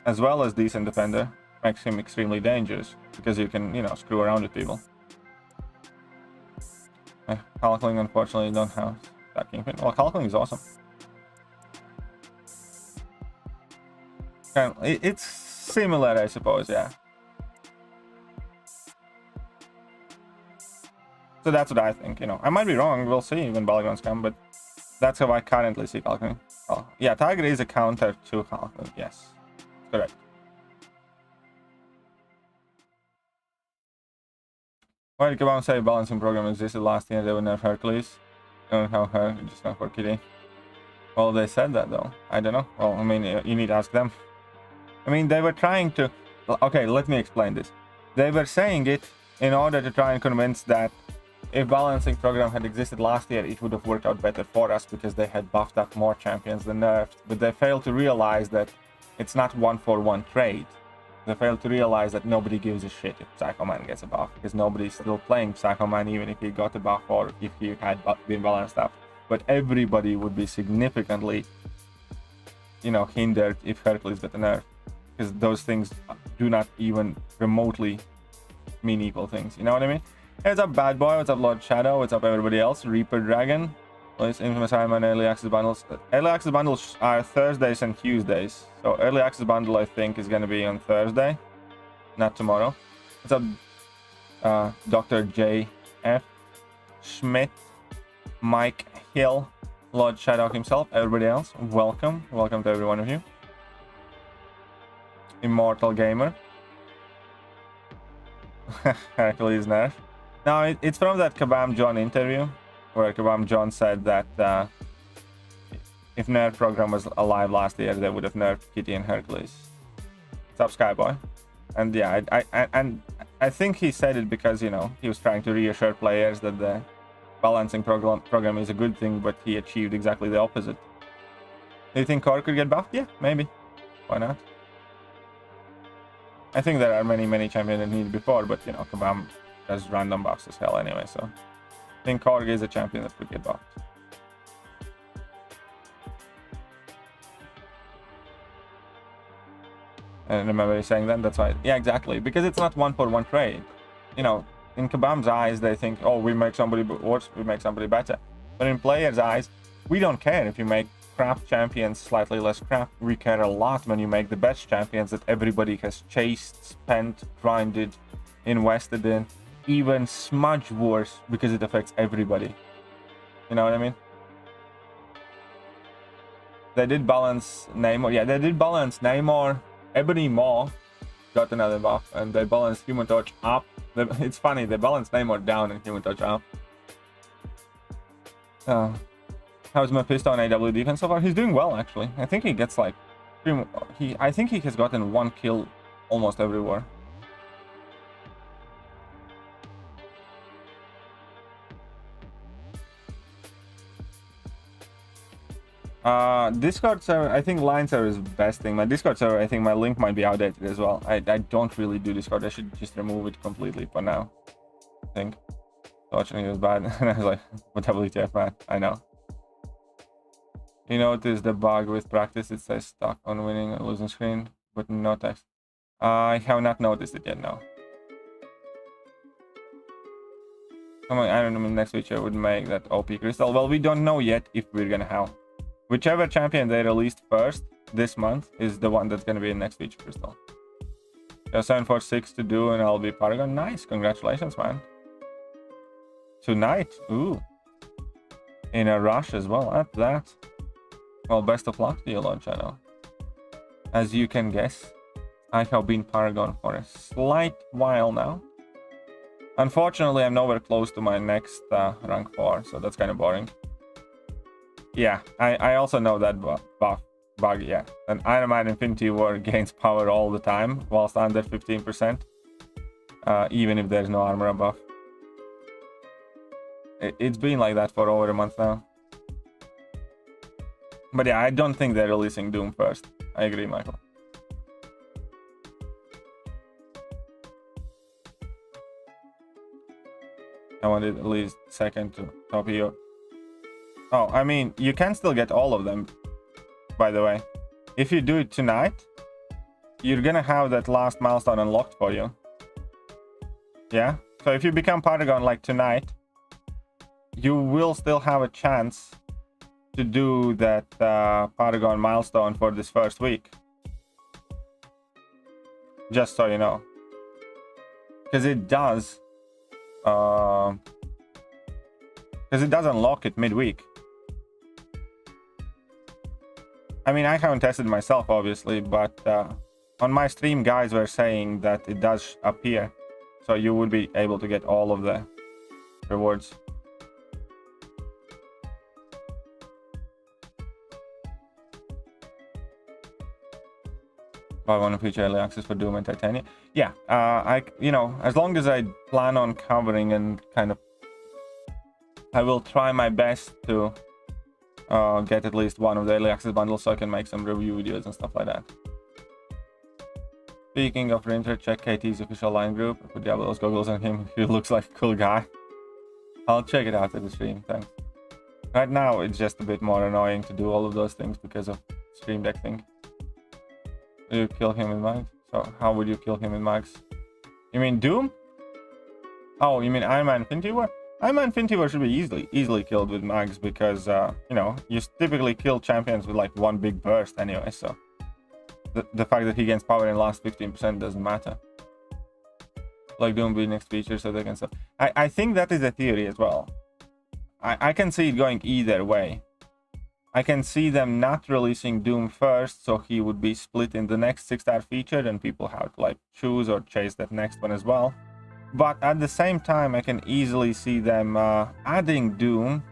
as well as decent defender, makes him extremely dangerous, because you can, you know, screw around with people. Hulkling, unfortunately, don't have that Kingpin. Well, Hulkling is awesome. It's similar, I suppose, yeah. So that's what I think, you know. I might be wrong, we'll see when Battlegrounds come, but that's how I currently see Hulkling. Oh, yeah, Tiger is a counter to Hulkling, yes. Correct. Why did Kabam say balancing program existed last year? They would nerf Hercules. I don't know how her, just not for Kitty. Well, they said that though. I don't know. Well, I mean, you need to ask them. I mean, they were trying to... Okay, let me explain this. They were saying it in order to try and convince that if balancing program had existed last year, it would have worked out better for us because they had buffed up more champions than nerfed. But they failed to realize that it's not 1-for-1 trade. They failed to realize that nobody gives a shit if Psycho Man gets a buff, because nobody's still playing Psycho Man even if he got a buff or if he had been balanced up. But everybody would be significantly, you know, hindered if Hercules got a nerf, because those things do not even remotely mean equal things. You know what I mean? Hey, what's up, Bad Boy? What's up, Lord Shadow? What's up, everybody else? Reaper Dragon. Place Infamous Iron Man early access bundles. Early access bundles are Thursdays and Tuesdays. So early access bundle, I think, is going to be on Thursday, not tomorrow. What's up, Dr. J.F. Schmidt, Mike Hill, Lord Shadow himself, everybody else. Welcome. Welcome to every one of you. Immortal Gamer. Hercules Nerf. Now, it's from that Kabam John interview, where Kabam John said that if Nerf program was alive last year, they would have nerfed Kitty and Hercules. What's up, Skyboy? And yeah, I think he said it because, you know, he was trying to reassure players that the balancing program is a good thing, but he achieved exactly the opposite. Do you think Core could get buffed? Yeah, maybe. Why not? I think there are many champions that need before, but, you know, Kabam does random buffs as hell anyway, so I think Korg is a champion that could get buffed. And remember saying that? That's why. Yeah, exactly. Because it's not 1-for-1 trade. You know, in Kabam's eyes, they think, oh, we make somebody worse, we make somebody better. But in players' eyes, we don't care if you make crap champions slightly less crap. We care a lot when you make the best champions that everybody has chased, spent, grinded, invested in, even smudge worse, because it affects everybody. You know what I mean? They did balance Namor. Yeah, they did balance Namor. Ebony Maw got another buff, and they balanced Human Torch up. It's funny, they balanced Namor down and Human Torch up. How's Mephisto on AW defense so far? He's doing well, actually. I think he gets like... I think he has gotten 1 kill almost everywhere. Discord server, I think line server is the best thing. My Discord server, I think my link might be outdated as well. I don't really do Discord. I should just remove it completely for now, I think. Watching it was bad. And I was like, what WTF, man? I know. You notice the bug with practice? It says stuck on winning and losing screen, but no text. I have not noticed it yet, no. Come on, I don't know, next feature would make that OP crystal. Well, we don't know yet if we're gonna have. Whichever champion they released first this month is the one that's gonna be in next feature crystal. Got 746 to do and I'll be Paragon. Nice, congratulations, man. Tonight, ooh. In a rush as well at that. Well, best of luck to you, Lord Shadow. As you can guess, I have been Paragon for a slight while now. Unfortunately, I'm nowhere close to my next rank 4, so that's kind of boring. Yeah, I also know that buff bug, yeah. An Iron Man Infinity War gains power all the time whilst under 15%, even if there's no armor buff. It's been like that for over a month now. But yeah, I don't think they're releasing Doom first. I agree, Michael. I wanted at least second to top hero. Oh, I mean, you can still get all of them, by the way. If you do it tonight, you're gonna have that last milestone unlocked for you. Yeah? So if you become Paragon like tonight, you will still have a chance to do that Paragon milestone for this first week. Just so you know. Because it does... because it does unlock it midweek. I mean, I haven't tested myself, obviously, but on my stream, guys were saying that it does appear. So you would be able to get all of the rewards. I want to feature early access for Doom and Titania. Yeah, you know, as long as I plan on covering and kind of, I will try my best to get at least one of the early access bundles so I can make some review videos and stuff like that. Speaking of Rinter, check KT's official line group. I put Diablo's goggles on him. He looks like a cool guy. I'll check it out at the stream. Thanks. Right now, it's just a bit more annoying to do all of those things because of Stream Deck thing. Will you kill him with mags? So how would you kill him with mags? You mean Doom? Oh, you mean Iron Man Infinity War? Iron Man Infinity War should be easily killed with mags because you know, you typically kill champions with like one big burst anyway, so the fact that he gains power in the last 15% doesn't matter. Like Doom be next feature so they can sell. I think that is a theory as well. I can see it going either way. I can see them not releasing Doom first, so he would be split in the next 6-star feature and people have to like choose or chase that next one as well. But at the same time, I can easily see them adding Doom,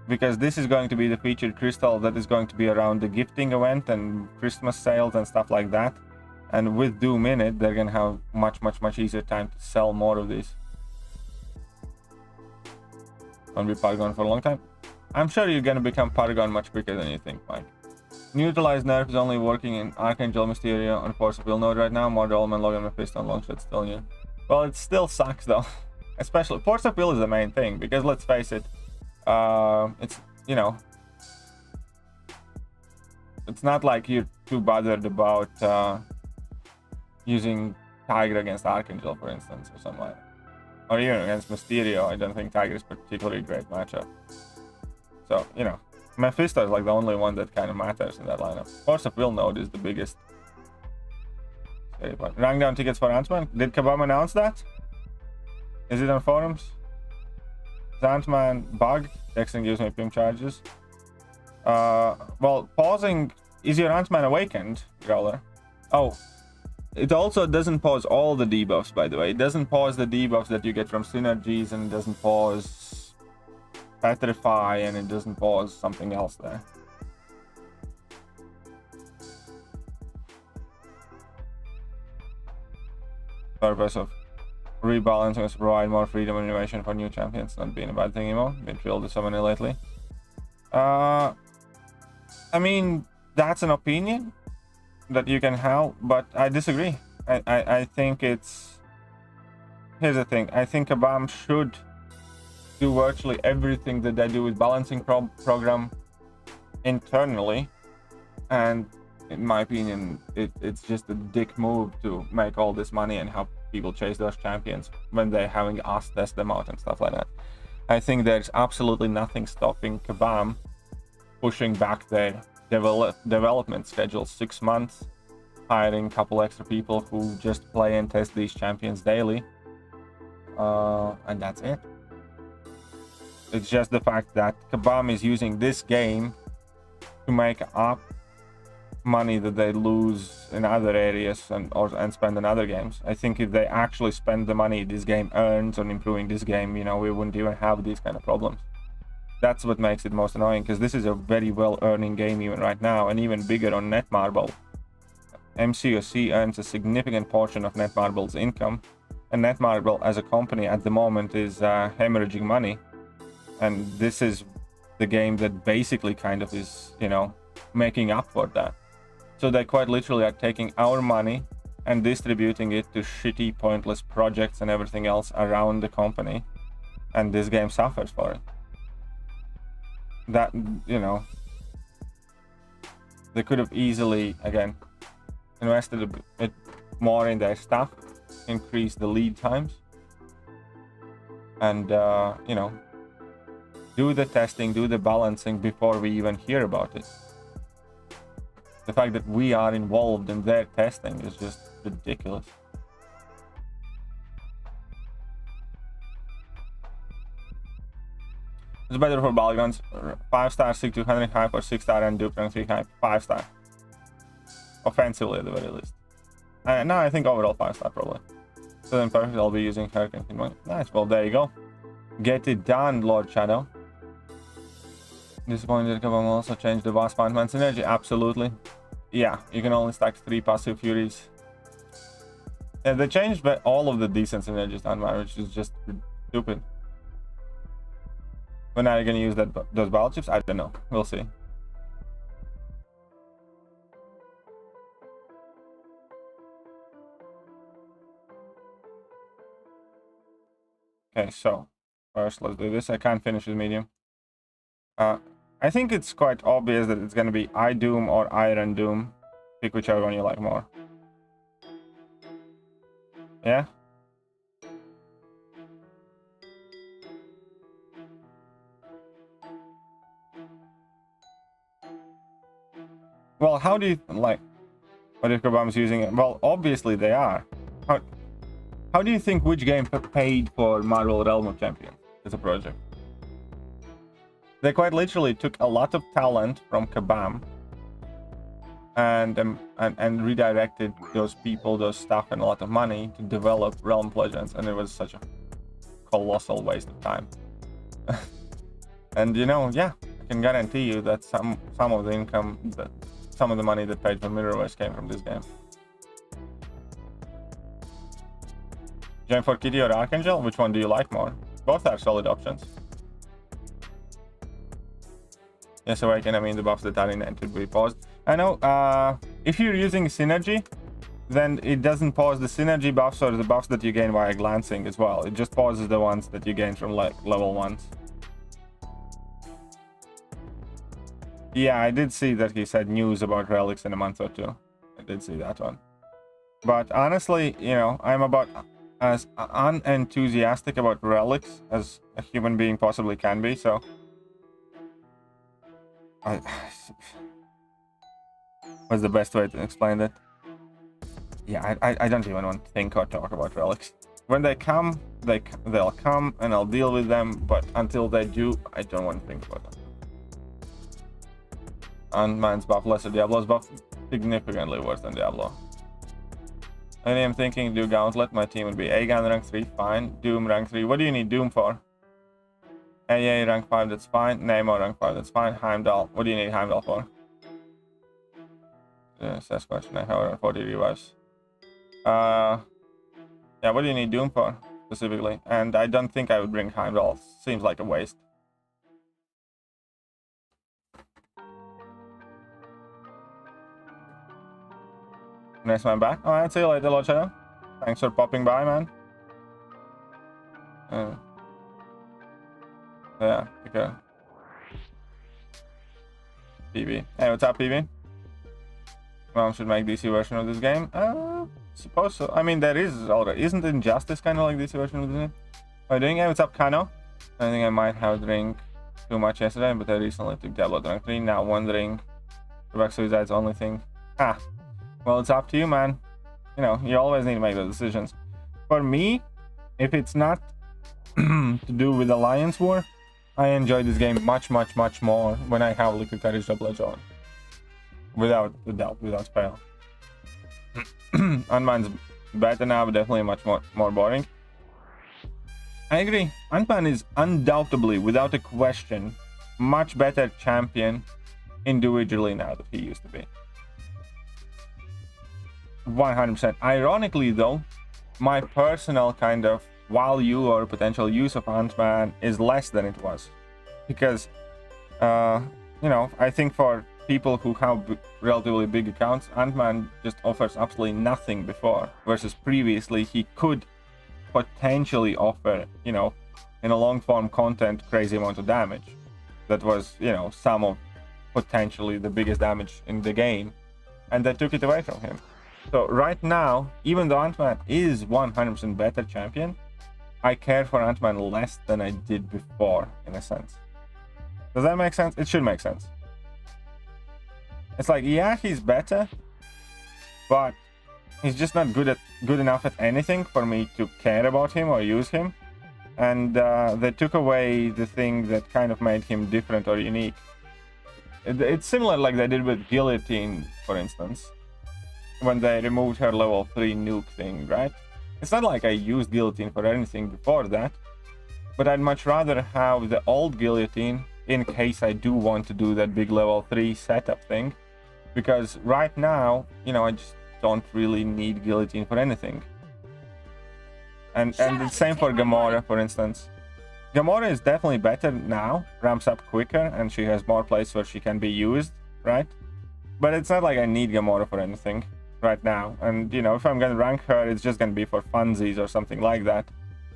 because this is going to be the featured crystal that is going to be around the gifting event and Christmas sales and stuff like that. And with Doom in it, they're going to have much easier time to sell more of these. Won't be Paragon for a long time. I'm sure you're going to become Paragon much quicker than you think, Mike. Neutralized nerf is only working in Archangel Mysterio on Force of Will node right now. More Elmandalorian, Mephisto, and Longshot still new. Well, it still sucks though. Especially Force of Will is the main thing, because let's face it, it's, you know, it's not like you're too bothered about using Tiger against Archangel, for instance, or something like that. Or even against Mysterio. I don't think Tiger is particularly great matchup. So, you know, Mephisto is like the only one that kind of matters in that lineup. Force of Will node is the biggest. Rank down tickets for Ant-Man. Did Kabam announce that? Is it on forums? Is Ant-Man bugged? Texting gives me ping charges. Well, pausing. Is your Ant-Man awakened, Growler? Oh, it also doesn't pause all the debuffs, by the way. It doesn't pause the debuffs that you get from synergies, and it doesn't pause Petrify, and it doesn't pause something else there. Purpose of rebalancing is to provide more freedom and innovation for new champions, not being a bad thing anymore. Been thrilled with so many lately. I mean, that's an opinion that you can have, but I disagree. I think it's... Here's the thing. I think Kabam should do virtually everything that they do with balancing program internally, and in my opinion, it's just a dick move to make all this money and have people chase those champions when they're having us test them out and stuff like that. I think there's absolutely nothing stopping Kabam pushing back their development schedule 6 months, hiring a couple extra people who just play and test these champions daily, and that's it. It's just the fact that Kabam is using this game to make up money that they lose in other areas and spend in other games. I think if they actually spend the money this game earns on improving this game, you know, we wouldn't even have these kind of problems. That's what makes it most annoying, because this is a very well earning game even right now, and even bigger on Netmarble. MCOC earns a significant portion of Netmarble's income, and Netmarble as a company at the moment is hemorrhaging money, and this is the game that basically kind of is, you know, making up for that. So they quite literally are taking our money and distributing it to shitty, pointless projects and everything else around the company, and this game suffers for it. That, you know, they could have easily, again, invested a bit more in their stuff, increase the lead times, and you know, do the testing, do the balancing before we even hear about it. The fact that we are involved in their testing is just ridiculous. It's better for Battlegrounds. 5-star, 6 to 100 hype, or 6-star and dupe rank 3 hype. 5-star. Offensively at the very least. No, I think overall 5-star probably. So then perfect, I'll be using Hurricane in money. Nice, well there you go. Get it done, Lord Shadow. Disappointed that Kabam also changed the boss Ant-Man synergy. Absolutely. Yeah, you can only stack 3 passive furies. Yeah, they changed all of the decent synergies Ant-Man, which is just stupid. When are you gonna use those battle chips? I don't know. We'll see. Okay, so first let's do this. I can't finish with medium. I think it's quite obvious that it's gonna be iDoom or Iron Doom. Pick whichever one you like more. Yeah? Well, how do you like? What if Kabam's using it? Well, obviously they are. How do you think which game paid for Marvel Realm of Champions as a project? They quite literally took a lot of talent from Kabam and redirected those people, those stuff, and a lot of money to develop Realm of Legends, and it was such a colossal waste of time. And you know, yeah, I can guarantee you that some of the income, that some of the money that paid for Mirrorverse came from this game. Join for Kitty or Archangel? Which one do you like more? Both are solid options. Yes, Awaken, I mean the buffs that are in to be paused. I know, if you're using Synergy, then it doesn't pause the Synergy buffs or the buffs that you gain via glancing as well. It just pauses the ones that you gain from like level 1s. Yeah, I did see that he said news about Relics in a month or two. I did see that one. But honestly, you know, I'm about as unenthusiastic about Relics as a human being possibly can be, so... What's the best way to explain that? Yeah, I don't even want to think or talk about Relics. When they come, they'll come and I'll deal with them, but until they do, I don't want to think about them. Ant-Man's buff lesser, Diablo's buff significantly worse than Diablo. And I'm thinking do Gauntlet, my team would be Aegon rank 3, fine. Doom rank 3, what do you need Doom for? AA rank 5, that's fine. Namor rank 5, that's fine. Heimdall, what do you need Heimdall for? Sasquatch, I have 40 revives. Yeah, what do you need Doom for, specifically? And I don't think I would bring Heimdall, seems like a waste. Nice man back. Alright, see you later, Lord Shadow. Thanks for popping by, man. Yeah, okay. PB. Hey, what's up, PB? Mom should make DC version of this game. Suppose so. I mean, there is already. Isn't Injustice kind of like DC version of this game? What are you doing? Hey, what's up, Kano? I think I might have drank too much yesterday, but I recently took Diablo rank 3. Now wondering if Suicide's the only thing. Well, it's up to you, man. You know, you always need to make those decisions. For me, if it's not to do with Alliance War, I enjoy this game much more when I have Liquid Courage Double Edge on. Without a doubt, without fail. Ant-Man's better now, but definitely much more boring. I agree. Ant-Man is undoubtedly, without a question, much better champion individually now than he used to be. 100%. Ironically though, my personal kind of value or potential use of Ant-Man is less than it was, because you know, I think for people who have relatively big accounts, Ant-Man just offers absolutely nothing before, versus previously he could potentially offer, you know, in a long form content, crazy amount of damage. That was, you know, some of potentially the biggest damage in the game, and they took it away from him. So right now, even though Ant-Man is 100% better champion, I care for Ant-Man less than I did before, in a sense. Does that make sense? It should make sense. It's like, yeah, he's better, but he's just not good enough at anything for me to care about him or use him. And they took away the thing that kind of made him different or unique. It's similar like they did with Guillotine, for instance, when they removed her level 3 nuke thing, right? It's not like I used Guillotine for anything before that, but I'd much rather have the old Guillotine in case I do want to do that big level 3 setup thing, because right now, you know, I just don't really need Guillotine for anything. And the same for Gamora, for instance. Gamora is definitely better now, ramps up quicker, and she has more places where she can be used, right? But it's not like I need Gamora for anything right now. And, you know, if I'm gonna rank her, it's just gonna be for funsies or something like that.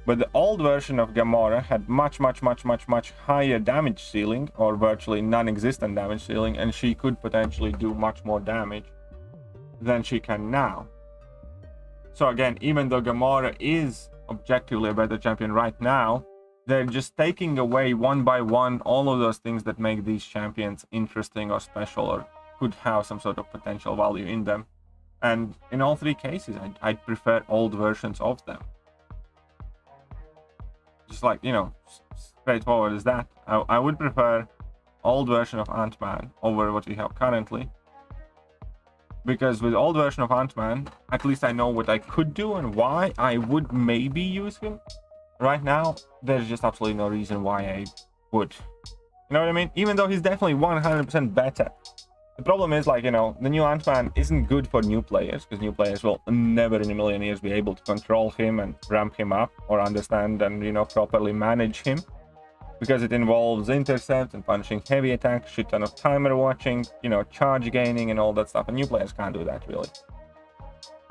But the old version of Gamora had much higher damage ceiling, or virtually non-existent damage ceiling, and she could potentially do much more damage than she can now. So again, even though Gamora is objectively a better champion right now, they're just taking away one by one all of those things that make these champions interesting or special or could have some sort of potential value in them. And in all three cases, I'd prefer old versions of them. Just like, you know, straightforward as that. I would prefer old version of Ant-Man over what we have currently. Because with old version of Ant-Man, at least I know what I could do and why I would maybe use him. Right now, there's just absolutely no reason why I would. You know what I mean? Even though he's definitely 100% better. The problem is, like, you know, the new Ant-Man isn't good for new players, because new players will never in a million years be able to control him and ramp him up or understand and, you know, properly manage him. Because it involves intercept and punishing heavy attacks, shit ton of timer watching, you know, charge gaining and all that stuff. And new players can't do that, really.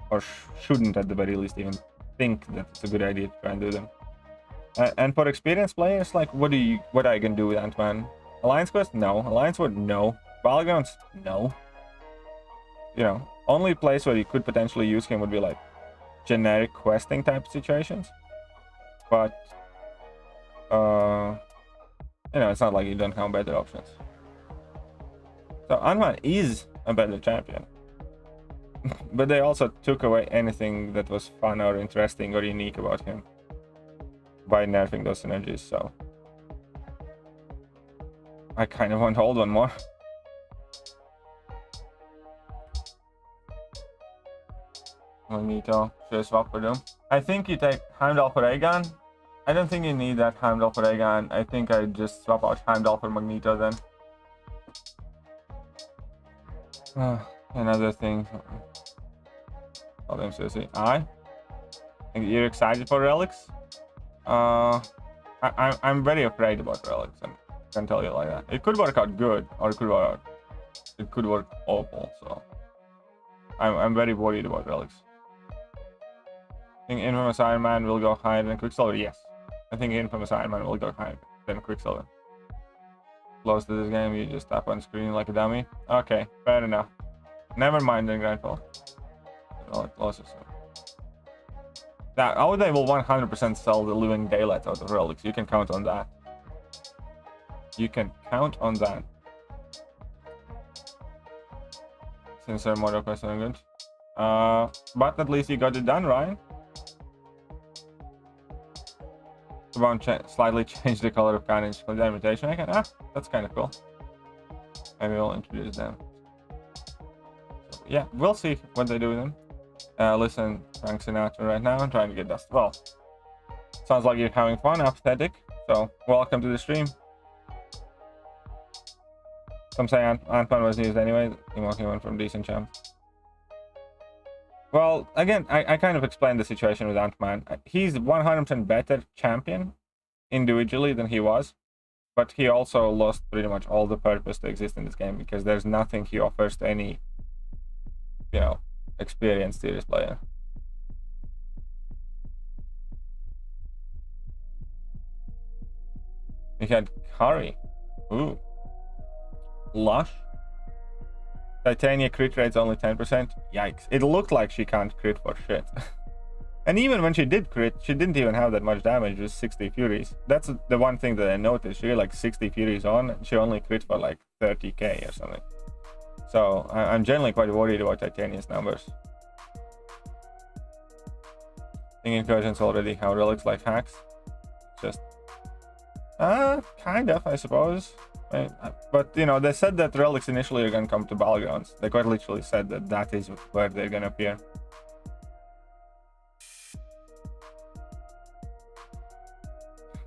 Or shouldn't, at the very least, even think that it's a good idea to try and do them. And for experienced players, like, what are you gonna do with Ant-Man? Alliance Quest? No. Alliance War? No. Battlegrounds? No. You know, only place where you could potentially use him would be like generic questing type situations. But you know, it's not like you don't have better options. So Ant-Man is a better champion. But they also took away anything that was fun or interesting or unique about him by nerfing those synergies, so I kind of want to hold one more. Magneto, should I swap for them? I think you take Heimdall for Paragon. I don't think you need that Heimdall for Paragon. I think I just swap out Heimdall for Magneto then. Another thing. All them seriously. You're excited for Relics? I'm very afraid about Relics, and I can tell you like that. It could work out good, or it could work awful. So I'm very worried about Relics. I think Infamous Iron Man will go higher than Quicksilver. Yes, I think Infamous Iron Man will go higher than Quicksilver. Close to this game, you just tap on screen like a dummy. Okay, fair enough. Never mind then, Grandpa. Closer. That they will 100% sell the living daylight out of Relics. You can count on that. You can count on that. Sincere model question, good. But at least you got it done, Ryan. Slightly change the color of Carnage for the imitation. That's kind of cool. Maybe we'll introduce them. So, yeah, we'll see what they do with them. Listen, Frank Sinatra right now. I'm trying to get dust. Well, sounds like you're having fun, apathetic. So, welcome to the stream. Some say Ant-Man was used anyway. He went from decent champ. Well, again, I kind of explained the situation with Ant-Man. He's 100% better champion individually than he was, but he also lost pretty much all the purpose to exist in this game because there's nothing he offers to any, you know, experienced series player. He had Curry. Ooh. Lush. Titania crit rate's only 10%. Yikes. It looked like she can't crit for shit. And even when she did crit, she didn't even have that much damage, just 60 Furies. That's the one thing that I noticed. She had like 60 Furies on, and she only crit for like 30k or something. So I'm generally quite worried about Titania's numbers. I think Incursion's already how Relics like hacks. Just kind of, I suppose. But you know, they said that Relics initially are gonna come to Battlegrounds. They quite literally said that that is where they're gonna appear.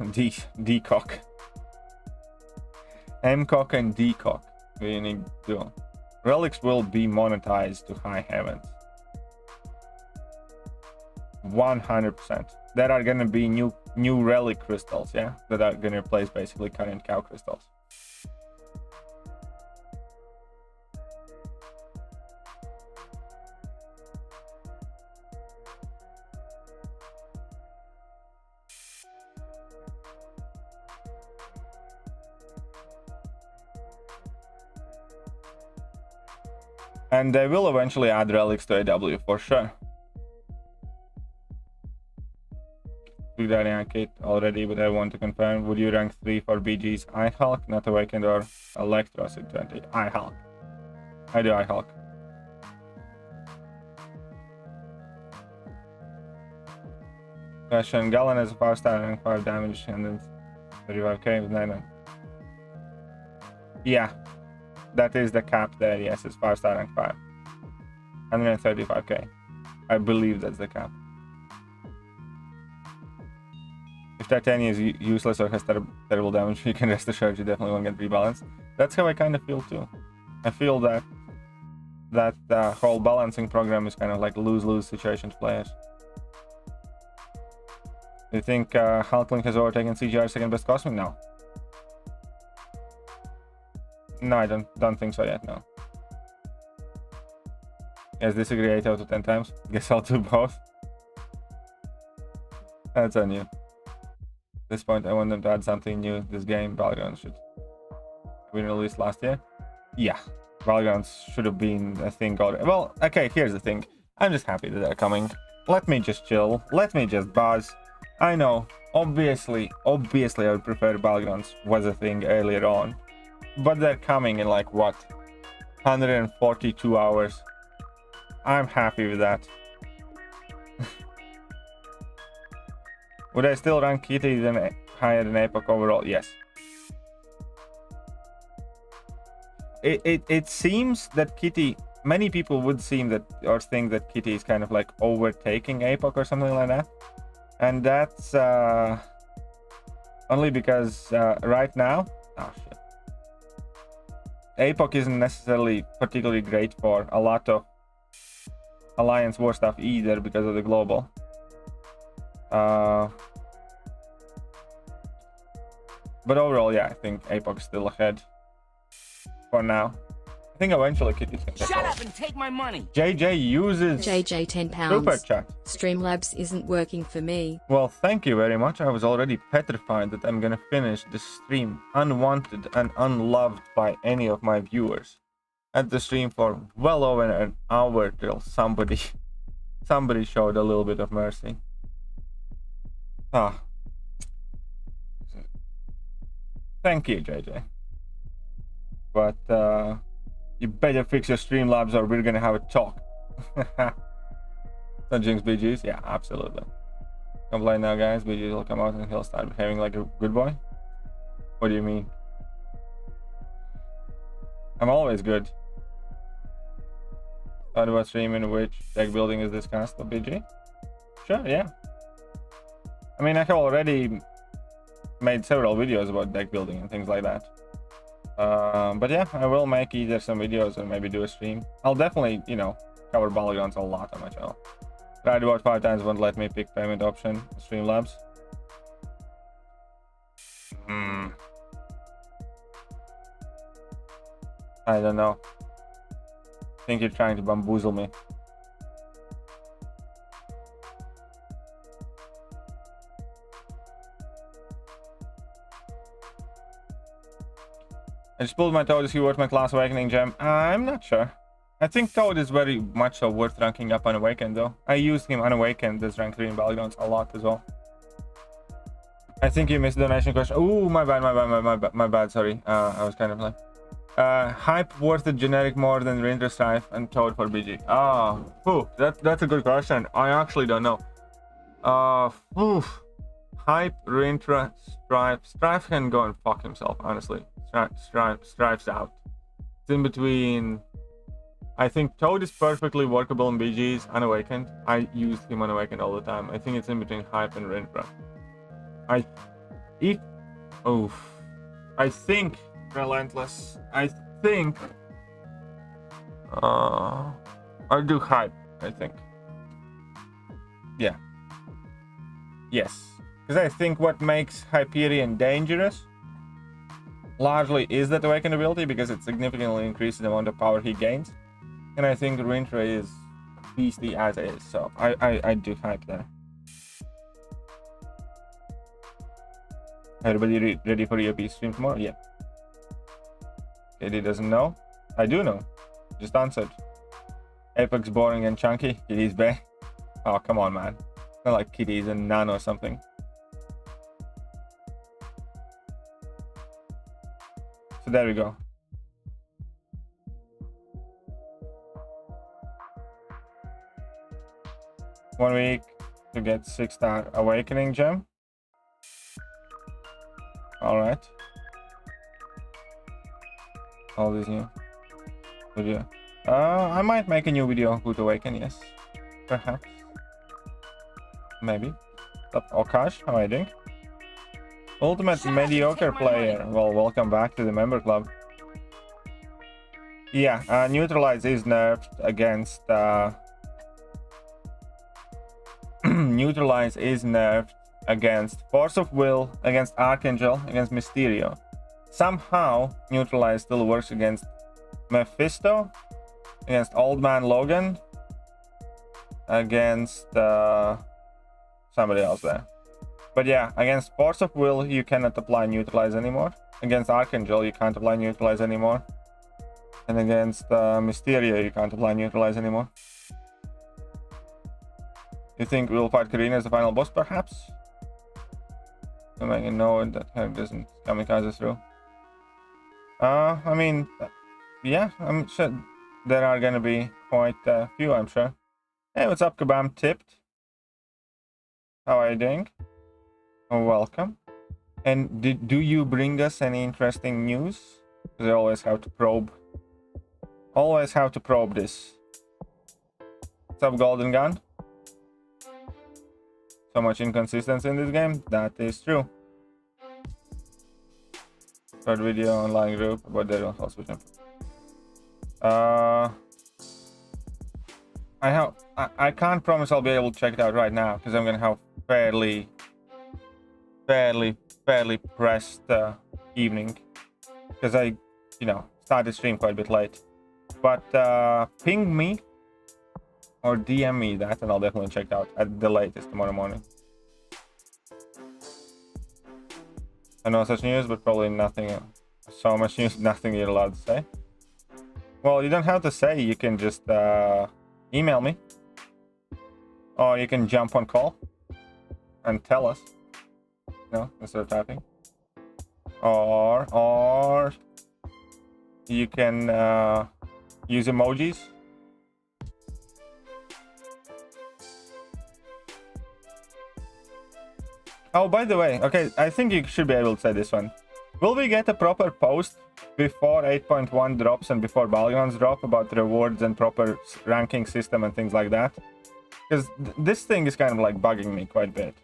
DCOC. MCOC and DCOC. We need to do. Relics will be monetized to high heavens. 100%. There are gonna be new relic crystals, yeah, that are gonna replace basically current cow crystals. And they will eventually add relics to AW for sure. Big Daddy and Kate already, but I want to confirm. Would you rank 3 for BG's iHulk, not Awakened or Electros in 20? iHulk. I do iHulk. Question: Galan has a 5-star rank 5 damage and then 35k with 9. Yeah. That is the cap there, yes, it's 5-star rank 5. 135k. I believe that's the cap. If Titania is useless or has terrible damage, you can rest assured you definitely won't get rebalanced. That's how I kind of feel too. I feel that whole balancing program is kind of like lose-lose situation to players. Do you think Hulkling has overtaken CGR's second best cosmic now? No, I don't think so yet, no. Yes, disagree 8 out of 10 times. Guess I'll do both. That's on you. At this point, I want them to add something new. This game, Battlegrounds, should have been released last year. Yeah, Battlegrounds should have been a thing already. Well, okay, here's the thing. I'm just happy that they're coming. Let me just chill. Let me just buzz. I know, obviously, I would prefer Battlegrounds was a thing earlier on. But they're coming in like what, 142 hours. I'm happy with that. Would I still rank Kitty then higher than Epoch overall? Yes. It seems that Kitty, many people would seem that or think that Kitty is kind of like overtaking Epoch or something like that, and that's only because right now, oh shit. Epoch isn't necessarily particularly great for a lot of Alliance War stuff either because of the global. But overall, yeah, I think Epoch's still ahead for now. I think eventually Kitty's gonna take Shut over. up and take my money. JJ uses JJ £10. Super Chat. Streamlabs isn't working for me. Well, thank you very much. I was already petrified that I'm gonna finish this stream unwanted and unloved by any of my viewers. At the stream for well over an hour till somebody showed a little bit of mercy. Ah. Thank you, JJ. But you better fix your Streamlabs or we're gonna have a talk. Don't jinx BGs? Yeah, absolutely. Come play now, guys. BGs will come out and he'll start behaving like a good boy. What do you mean? I'm always good. Thought about stream in which deck building is discussed with BG? Sure, yeah. I mean, I have already made several videos about deck building and things like that. But yeah, I will make either some videos or maybe do a stream. I'll definitely, you know, cover Battlegrounds a lot on my channel. Tried about 5 times, won't let me pick payment option. Streamlabs. I don't know. I think you're trying to bamboozle me. I just pulled my Toad. Is he worth my class awakening gem? I'm not sure. I think Toad is very much so worth ranking up unawakened though. I used him unawakened as rank 3 in Battlegrounds a lot as well. I think you missed the donation question. Ooh, my bad, sorry. I was kind of like... hype worth the generic more than Rintra Strife and Toad for BG. That's a good question. I actually don't know. Hype, Rintra, Strife. Strife can go and fuck himself, honestly. Strife's out. It's in between. I think Toad is perfectly workable in BGs, unawakened. I used him unawakened all the time. I think it's in between Hype and Rintra. I think Relentless. I think I'll do Hype, I think. Yeah. Yes. Because I think what makes Hyperion dangerous largely is that awakened ability, because it significantly increases the amount of power he gains. And I think Rintra is beastly as is, so I do Hype there. Everybody ready for EOP stream tomorrow? Yeah. KD doesn't know. I do know. Just answered. Apex boring and chunky. Kitty's bad. Oh, come on, man. It's not like Kitty's a nano or something. So there we go. One week to get 6-star awakening gem. All right. All this new video. I might make a new video on Good Awaken, yes. Perhaps. Maybe. Okash, how are you doing? Ultimate mediocre player. Well, welcome back to the member club. Yeah, Neutralize is nerfed against Neutralize is nerfed against Force of Will, against Archangel, against Mysterio. Somehow, Neutralize still works against Mephisto, against Old Man Logan, against somebody else there. But yeah, against Force of Will, you cannot apply Neutralize anymore. Against Archangel, you can't apply Neutralize anymore. And against Mysterio, you can't apply Neutralize anymore. You think we'll fight Karina as the final boss? Perhaps. To make a note that her doesn't kamikaze through. I mean, yeah, I'm sure there are gonna be quite a few, I'm sure. Hey, what's up, Kabam Tipped? How are you doing? Oh, welcome. And do you bring us any interesting news? Because I always have to probe. Always have to probe this. What's up, Golden Gun? So much inconsistency in this game. That is true. Third video online group about the hospital. I can't promise I'll be able to check it out right now because I'm gonna have fairly pressed evening because I, started stream quite a bit late. But ping me or DM me that and I'll definitely check it out at the latest tomorrow morning. I know such news, but probably nothing. So much news, nothing you're allowed to say. Well, you don't have to say. You can just email me, or you can jump on call and tell us. Instead of typing. Or you can use emojis. Oh, by the way, okay, I think you should be able to say this one. Will we get a proper post before 8.1 drops and before Battlegrounds drop about rewards and proper ranking system and things like that? Because this thing is kind of like bugging me quite a bit.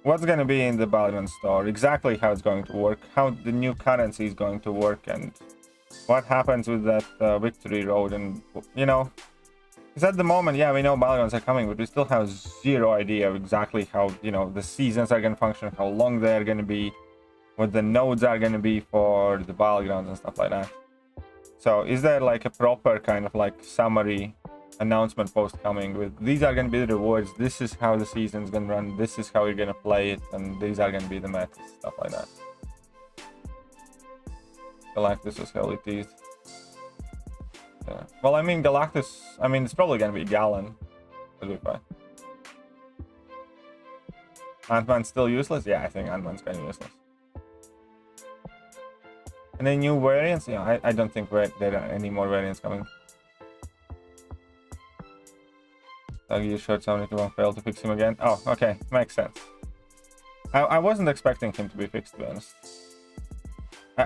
what's going to be in the Battlegrounds store, exactly how it's going to work, how the new currency is going to work, and what happens with that victory road. And, you know, because at the moment, yeah, we know Battlegrounds are coming, but we still have zero idea of exactly how, you know, the seasons are going to function, how long they're going to be, what the nodes are going to be for the Battlegrounds and stuff like that. So is there like a proper kind of like summary announcement post coming with these are going to be the rewards, this is how the season's going to run, this is how you're going to play it, and these are going to be the metas, stuff like that. Galactus was heavily teased. Yeah. Well, I mean, Galactus, I mean, it's probably going to be Galan. It'll be fine. Ant-Man's still useless? Yeah, I think Ant-Man's kind of useless. And then new variants? Yeah, I don't think there are any more variants coming. You showed somebody who won't fail to fix him again. Oh, okay, makes sense. I wasn't expecting him to be fixed, to be honest.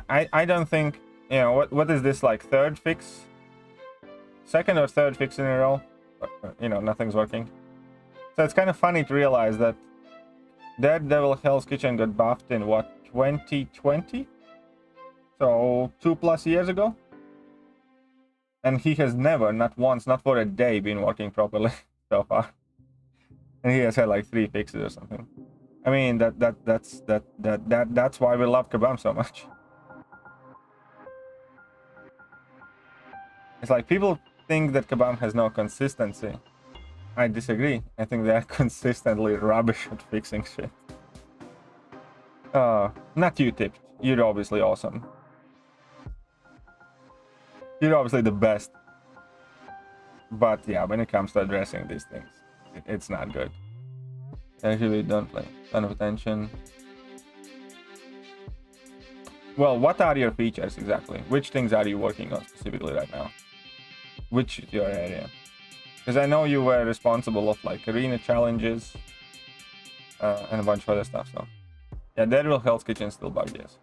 I don't think, you know, what is this, like third fix? Second or third fix in a row? You know, nothing's working. So it's kind of funny to realize that Daredevil Hell's Kitchen got buffed in what, 2020? So 2+ years ago? And he has never, not once, not for a day, been working properly so far. And he has had like 3 fixes or something. I mean, that's why we love Kabam so much. It's like people think that Kabam has no consistency. I disagree. I think they are consistently rubbish at fixing shit. Not you, Tipped. You're obviously awesome. You're obviously the best. But yeah, when it comes to addressing these things, it's not good. Actually, don't play. Ton of attention. Well, what are your features exactly? Which things are you working on specifically right now? Which is your area? Because I know you were responsible of like arena challenges and a bunch of other stuff. So yeah, Daredevil Hell's Kitchen still bugged, yes.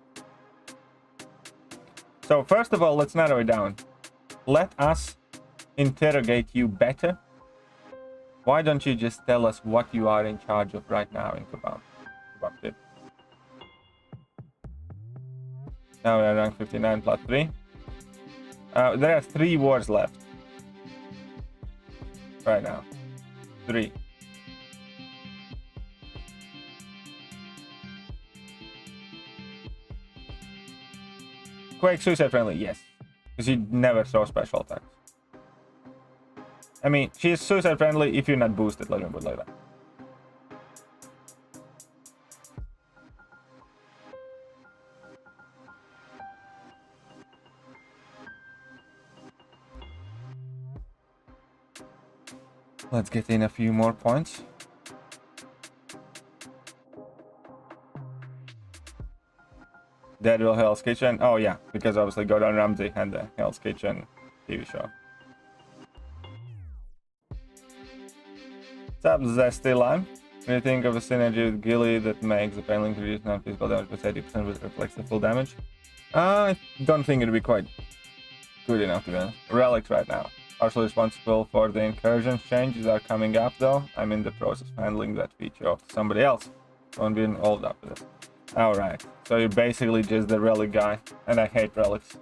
So first of all, let's narrow it down. Let us interrogate you better. Why don't you just tell us what you are in charge of right now in Kabam? Now we are rank 59 plus 3. There are 3 wars left. Right now. 3. Quake suicide friendly, yes. Because you never throw special attacks. I mean, she is suicide friendly if you're not boosted, let me put it like that. Let's get in a few more points. Daredevil Hell's Kitchen. Oh yeah, because obviously Gordon Ramsay had the Hell's Kitchen TV show. What's up, Zesty Lime? What do you think of a synergy with Gilly that makes the Painlink reduce non-physical damage by 30% but reflects the full damage? I don't think it'd be quite good enough to be honest. Relics right now. Partially responsible for the incursions changes are coming up though. I'm in the process of handling that feature off to somebody else. Don't be involved after this. Alright, so you're basically just the relic guy, and I hate relics.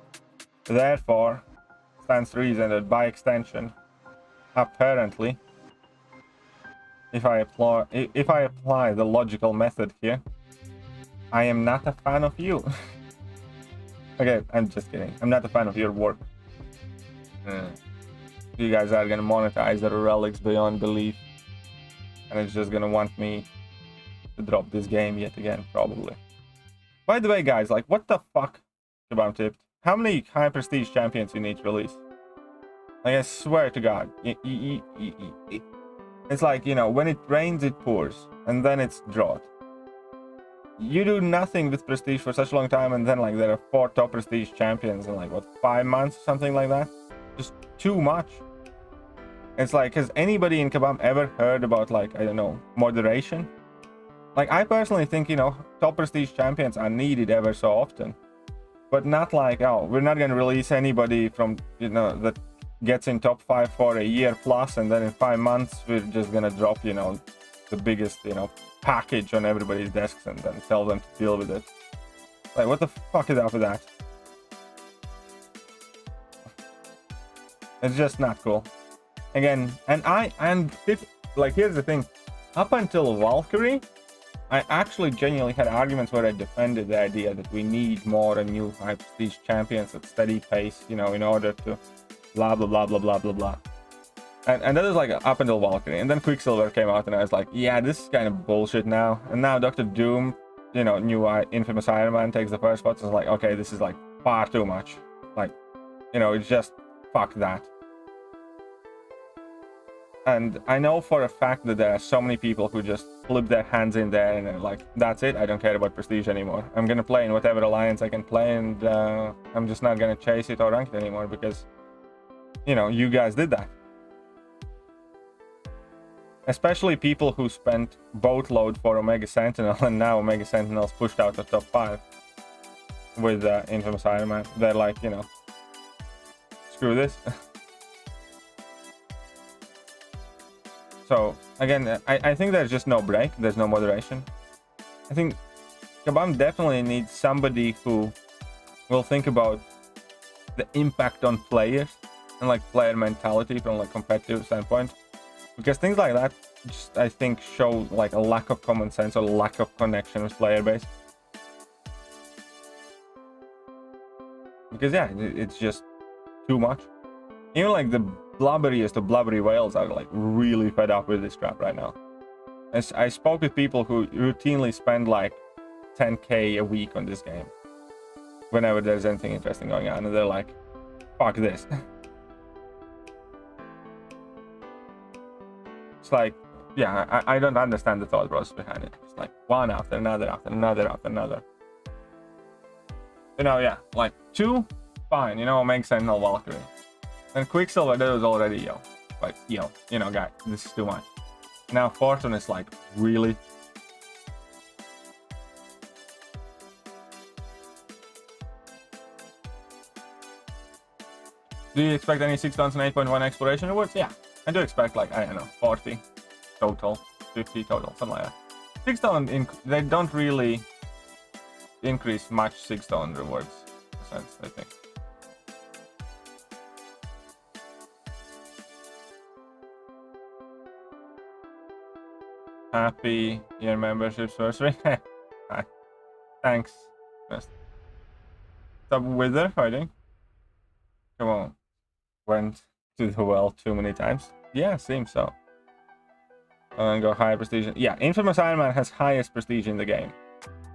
Therefore, stands to reason that by extension, apparently, if I apply the logical method here, I am not a fan of you. Okay, I'm just kidding. I'm not a fan of your work. You guys are gonna monetize the relics beyond belief, and it's just gonna want me to drop this game yet again, probably. By the way, guys, like, what the fuck? Kabam Tipped. How many high prestige champions you need to release? Like, I swear to God. It's like, you know, when it rains, it pours, and then it's drought. You do nothing with prestige for such a long time, and then, like, there are 4 top prestige champions in, like, what, 5 months, something like that? Just too much. It's like, has anybody in Kabam ever heard about, like, I don't know, moderation? Like, I personally think, you know, top prestige champions are needed ever so often. But not like, oh, we're not going to release anybody from, you know, that gets in top 5 for a year plus, and then in 5 months, we're just going to drop, you know, the biggest, you know, package on everybody's desks and then tell them to deal with it. Like, what the fuck is up with that? It's just not cool. Again, like, here's the thing. Up until Valkyrie, I actually genuinely had arguments where I defended the idea that we need more and new high prestige champions at steady pace, you know, in order to blah blah blah blah blah blah blah. And that is like up until Valkyrie, and then Quicksilver came out, and I was like, yeah, this is kind of bullshit now. And now Dr. Doom, you know, new infamous Iron Man takes the first spot. So it's like, okay, this is like far too much. Like, you know, it's just fuck that. And I know for a fact that there are so many people who just flip their hands in there and they're like, that's it, I don't care about prestige anymore. I'm gonna play in whatever alliance I can play, and I'm just not gonna chase it or rank it anymore because, you know, you guys did that. Especially people who spent boatload for Omega Sentinel, and now Omega Sentinel's pushed out of top 5 with infamous Iron Man. They're like, you know, screw this. So again, I think there's just no break, there's no moderation. I think Kabam definitely needs somebody who will think about the impact on players and like player mentality from like competitive standpoint, because things like that just, I think, show like a lack of common sense or lack of connection with player base. Because yeah, it's just too much. Even like the blubberiest of blubbery whales are like really fed up with this crap right now. As I spoke with people who routinely spend like 10k a week on this game whenever there's anything interesting going on, and they're like, fuck this. It's like, yeah, I don't understand the thought process behind it. It's like one after another after another after another. You know, yeah, like 2, fine, you know, Omega Sentinel Valkyrie. And Quicksilver, that was already, yo, like, yo, you know, guys, this is too much. Now Fortune is like, really? Do you expect any 6 tons and 8.1 exploration rewards? Yeah, I do expect like, I don't know, 40 total, 50 total, something like that. 6 ton, they don't really increase much 6 ton rewards, in a sense, I think. Happy year membership anniversary. Hi. Thanks. Stop Wither fighting. Come on. Went to the well too many times. Yeah, seems so. And go higher prestige. Yeah, infamous Iron Man has highest prestige in the game.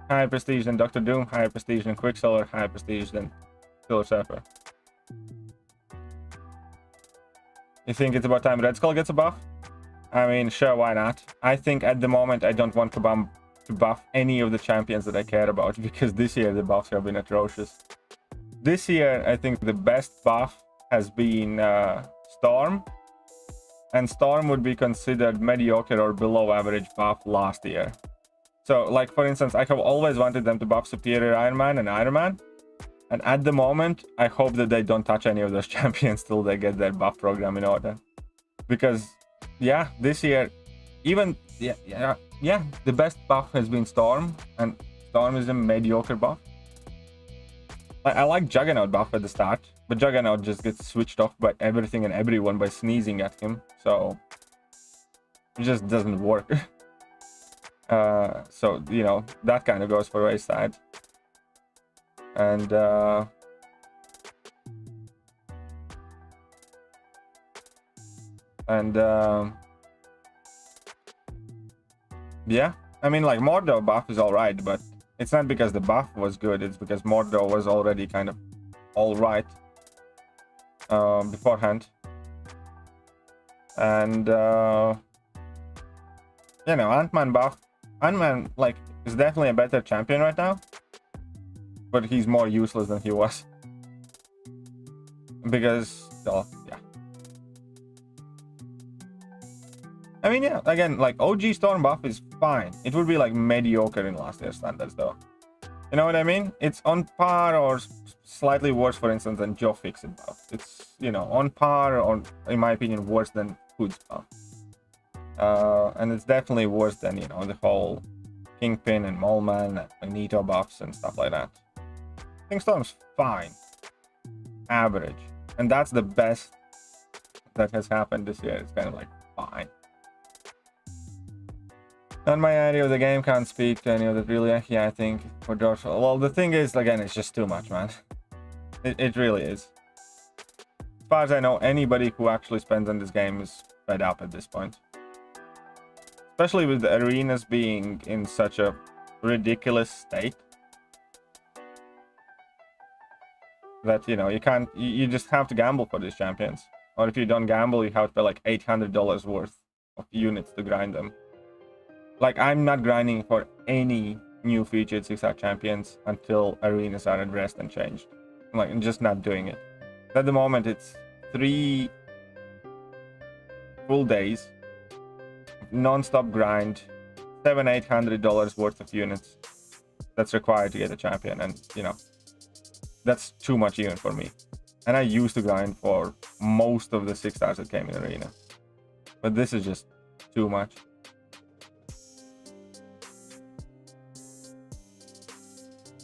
Higher prestige than Dr. Doom, higher prestige than Quicksilver, higher prestige than Silver Surfer. You think it's about time Red Skull gets a buff? I mean, sure, why not? I think at the moment I don't want Kabam to buff any of the champions that I care about, because this year the buffs have been atrocious. This year, I think the best buff has been Storm, and Storm would be considered mediocre or below average buff last year. So, like, for instance, I have always wanted them to buff Superior Iron Man and Iron Man, and at the moment, I hope that they don't touch any of those champions till they get their buff program in order. Because yeah, this year, even yeah, the best buff has been Storm, and Storm is a mediocre buff. I like Juggernaut buff at the start, but Juggernaut just gets switched off by everything and everyone by sneezing at him, so it just doesn't work. So, you know, that kind of goes for wayside. And yeah, I mean, like, Mordor buff is alright, but it's not because the buff was good, it's because Mordor was already kind of alright beforehand. And you know, Ant-Man buff, Ant-Man, like, is definitely a better champion right now, but he's more useless than he was, because, well, yeah. I mean, yeah, again, like, OG Storm buff is fine. It would be like mediocre in last year's standards, though. You know what I mean? It's on par or slightly worse, for instance, than Joe Fixit buff. It's, you know, on par or, in my opinion, worse than Hood's buff. And it's definitely worse than, you know, the whole Kingpin and Moleman and Magneto buffs and stuff like that. Kingstorm's fine. Average. And that's the best that has happened this year. It's kind of like fine. Not my area of the game, can't speak to any of it really. Yeah, I think for dorsal. Well, the thing is, again, it's just too much, man. It really is. As far as I know, anybody who actually spends on this game is fed up at this point. Especially with the arenas being in such a ridiculous state. That, you know, you just have to gamble for these champions. Or if you don't gamble, you have to pay like $800 worth of units to grind them. Like, I'm not grinding for any new featured 6-star champions until arenas are addressed and changed. I'm just not doing it. At the moment, it's 3 full days, non-stop grind, $700-800 worth of units that's required to get a champion, and you know, that's too much even for me. And I used to grind for most of the 6 stars that came in arena, but this is just too much.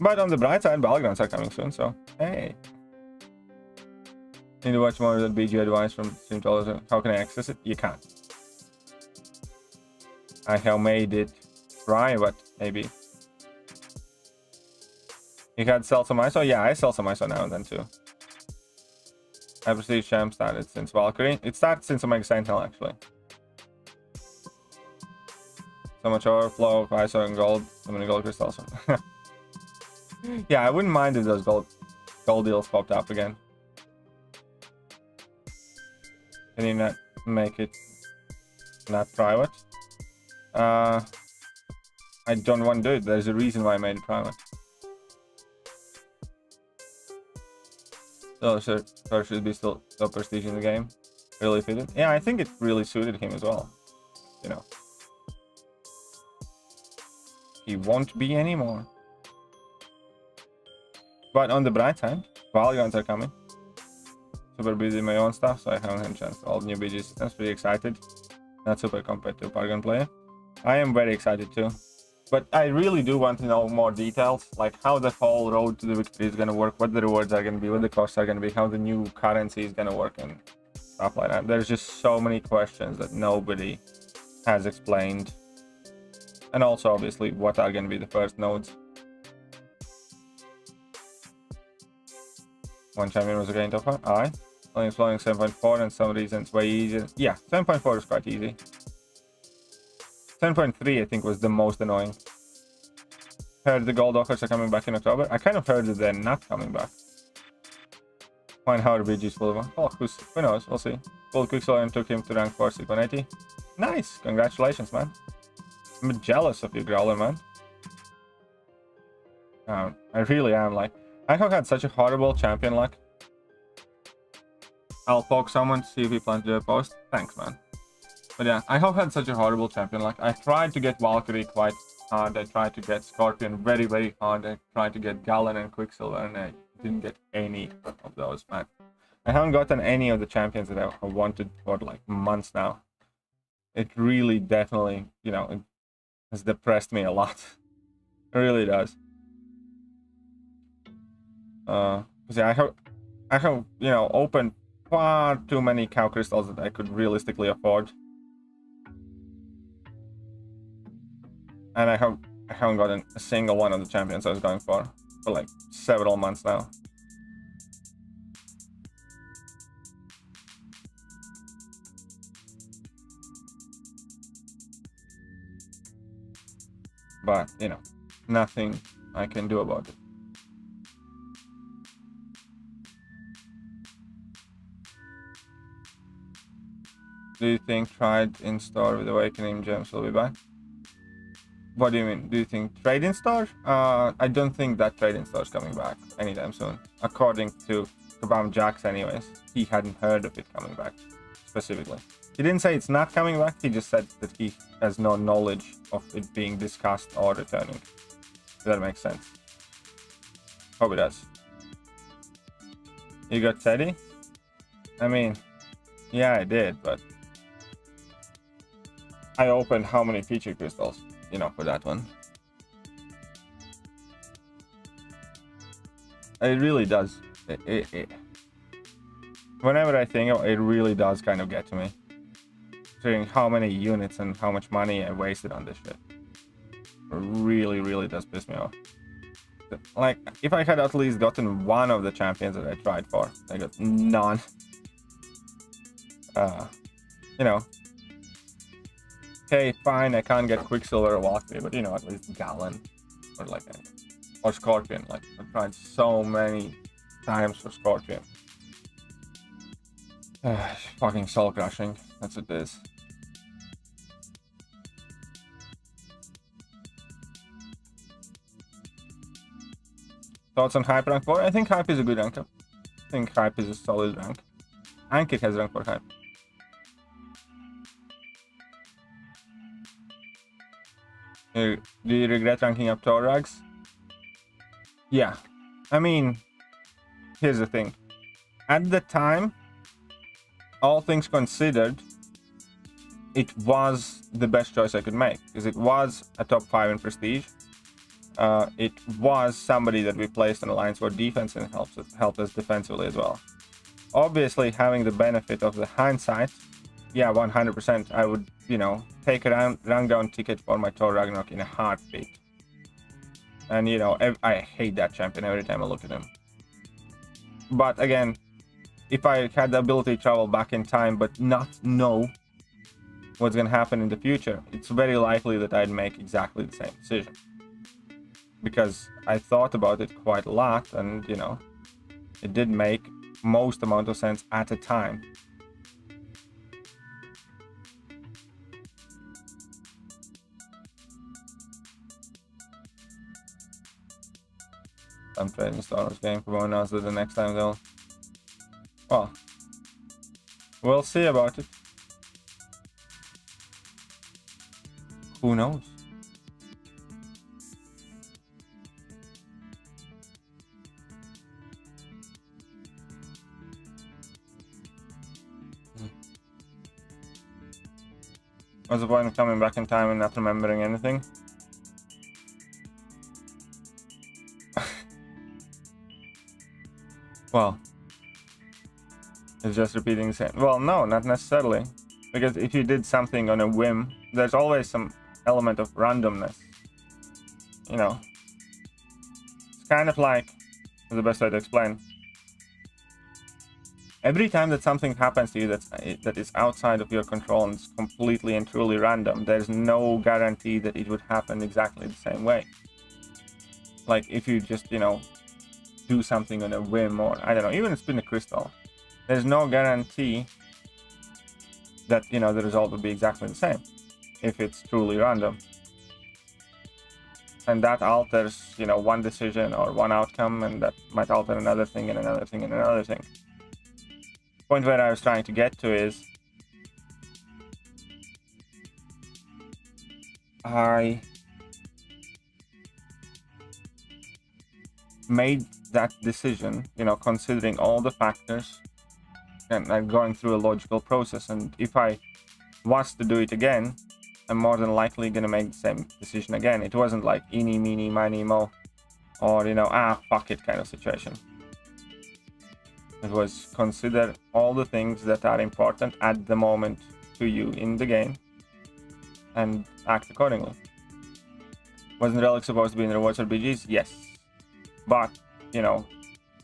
But on the bright side, Battlegrounds are coming soon, so hey. Need to watch more of that BG advice from Streamlabs. How can I access it? You can't. I have made it private, maybe. You had sell some ISO? Yeah, I sell some ISO now and then too. I Prestige Champ started since Valkyrie. It started since Omega Sentinel, actually. So much overflow of ISO and gold. So many gold crystals. Yeah, I wouldn't mind if those gold deals popped up again. Can you not make it not private? I don't want to do it. There's a reason why I made it private. So there should be still prestige in the game. Really fitted. Yeah, I think it really suited him as well. You know. He won't be anymore. But on the bright side, Battlegrounds are coming. Super busy in my own stuff, so I haven't had a chance to all new BG systems. Pretty excited. Not super competitive Paragon player. I am very excited too. But I really do want to know more details, like how the whole road to the victory is going to work, what the rewards are going to be, what the costs are going to be, how the new currency is going to work, and stuff like that. There's just so many questions that nobody has explained. And also, obviously, what are going to be the first nodes. One champion was again top 5. Aye. Only exploring 7.4 and some reasons way easier. Yeah, 7.4 is quite easy. 7.3 I think was the most annoying. Heard the gold offers are coming back in October. I kind of heard that they're not coming back. Find how RBG is full of. Oh, who knows? We'll see. Full Quicksilver and took him to rank 4, 180. Nice! Congratulations, man. I'm jealous of you, Growler, man. I really am. Like, I have had such a horrible champion luck. I'll poke someone to see if he plans to do a post. Thanks, man. But yeah, I have had such a horrible champion luck. I tried to get Valkyrie quite hard. I tried to get Scorpion very, very hard. I tried to get Galan and Quicksilver, and I didn't get any of those, man. I haven't gotten any of the champions that I wanted for like months now. It really definitely, you know, it has depressed me a lot. It really does. Yeah, I have, you know, opened far too many cow crystals that I could realistically afford. And I haven't gotten a single one of the champions I was going for like several months now. But, you know, nothing I can do about it. Do you think trade in store with Awakening Gems will be back? What do you mean? Do you think trade in store? I don't think that trade in store is coming back anytime soon. According to Kabam Jax anyways, he hadn't heard of it coming back specifically. He didn't say it's not coming back, he just said that he has no knowledge of it being discussed or returning. If that makes sense. Hope it does. You got Teddy? I mean, yeah, I did, but I opened how many feature crystals, you know, for that one. It really does. Whenever I think of it, it really does kind of get to me. Seeing how many units and how much money I wasted on this shit. It really does piss me off. Like, if I had at least gotten one of the champions that I tried for, I got none. You know. Okay, fine, I can't get Quicksilver or Walkthrough, but you know, at least Galan. Or like or Scorpion. Like, I've tried so many times for Scorpion. Fucking soul crushing. That's what it is. Thoughts on Hype rank 4? I think Hype is a good rank up. I think Hype is a solid rank. Ankit has rank 4 Hype. Do you regret ranking up Torags? Yeah. I mean, here's the thing. At the time, all things considered, it was the best choice I could make. Because it was a top 5 in Prestige. It was somebody that we placed on alliance for defense and helped us defensively as well. Obviously, having the benefit of the hindsight, yeah, 100%, I would, you know, take a rank down ticket for my Thor Ragnarok in a heartbeat. And, you know, I hate that champion every time I look at him. But again, if I had the ability to travel back in time but not know what's going to happen in the future, it's very likely that I'd make exactly the same decision. Because I thought about it quite a lot, and you know, it did make most amount of sense at a time. I'm trading Star Wars game for bonus that the next time they'll. Well, we'll see about it. Who knows? What's the point of coming back in time and not remembering anything? Well, it's just repeating the same. Well, no, not necessarily. Because if you did something on a whim, there's always some element of randomness. You know, it's kind of like, the best way to explain. Every time that something happens to you that is outside of your control and it's completely and truly random, there's no guarantee that it would happen exactly the same way. Like if you just, you know, do something on a whim, or I don't know, even spin a crystal, there's no guarantee that, you know, the result would be exactly the same if it's truly random. And that alters, you know, one decision or one outcome, and that might alter another thing and another thing and another thing. Point where I was trying to get to is I made that decision, you know, considering all the factors and going through a logical process. And if I was to do it again, I'm more than likely gonna make the same decision again. It wasn't like eeny, meeny, miny, mo, or, you know, fuck it kind of situation. It was consider all the things that are important at the moment to you in the game and act accordingly. Wasn't Relics supposed to be in the rewards or BGs? Yes. But, you know,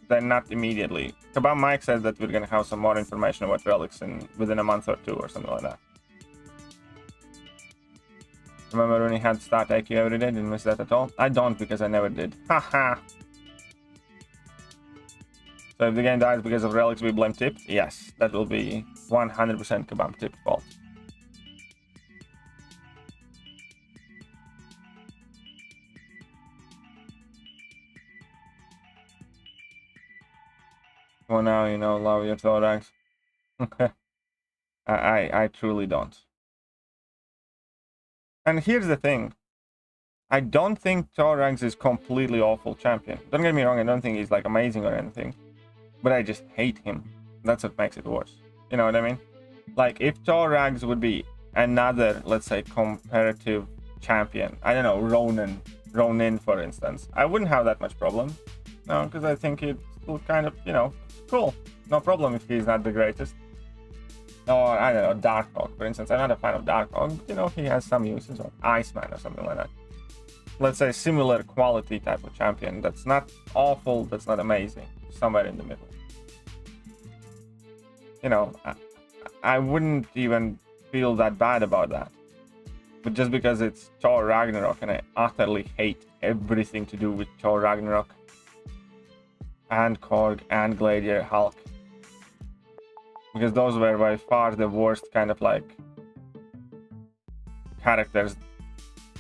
they're not immediately. Kabam Mike says that we're going to have some more information about Relics within a month or two or something like that. Remember when he had start IQ every day? Didn't miss that at all? I don't, because I never did. Haha. So if the game dies because of Relics, we blame Tip? Yes, that will be 100% Kabam Tip fault. Well, now you know, love your thorax. I truly don't. And here's the thing. I don't think Thorax is completely awful champion. Don't get me wrong, I don't think he's like amazing or anything. But I just hate him. That's what makes it worse. You know what I mean? Like, if Thorax would be another, let's say, comparative champion. I don't know, Ronin, for instance. I wouldn't have that much problem. No, because I think it's still kind of, you know, cool. No problem if he's not the greatest. Or, I don't know, Darkhawk, for instance. I'm not a fan of Darkhawk, but, you know, he has some uses, or Iceman or something like that. Let's say similar quality type of champion. That's not awful, that's not amazing. Somewhere in the middle. You know, I wouldn't even feel that bad about that. But just because it's Thor Ragnarok, and I utterly hate everything to do with Thor Ragnarok, and Korg, and Gladiator Hulk. Because those were by far the worst kind of like characters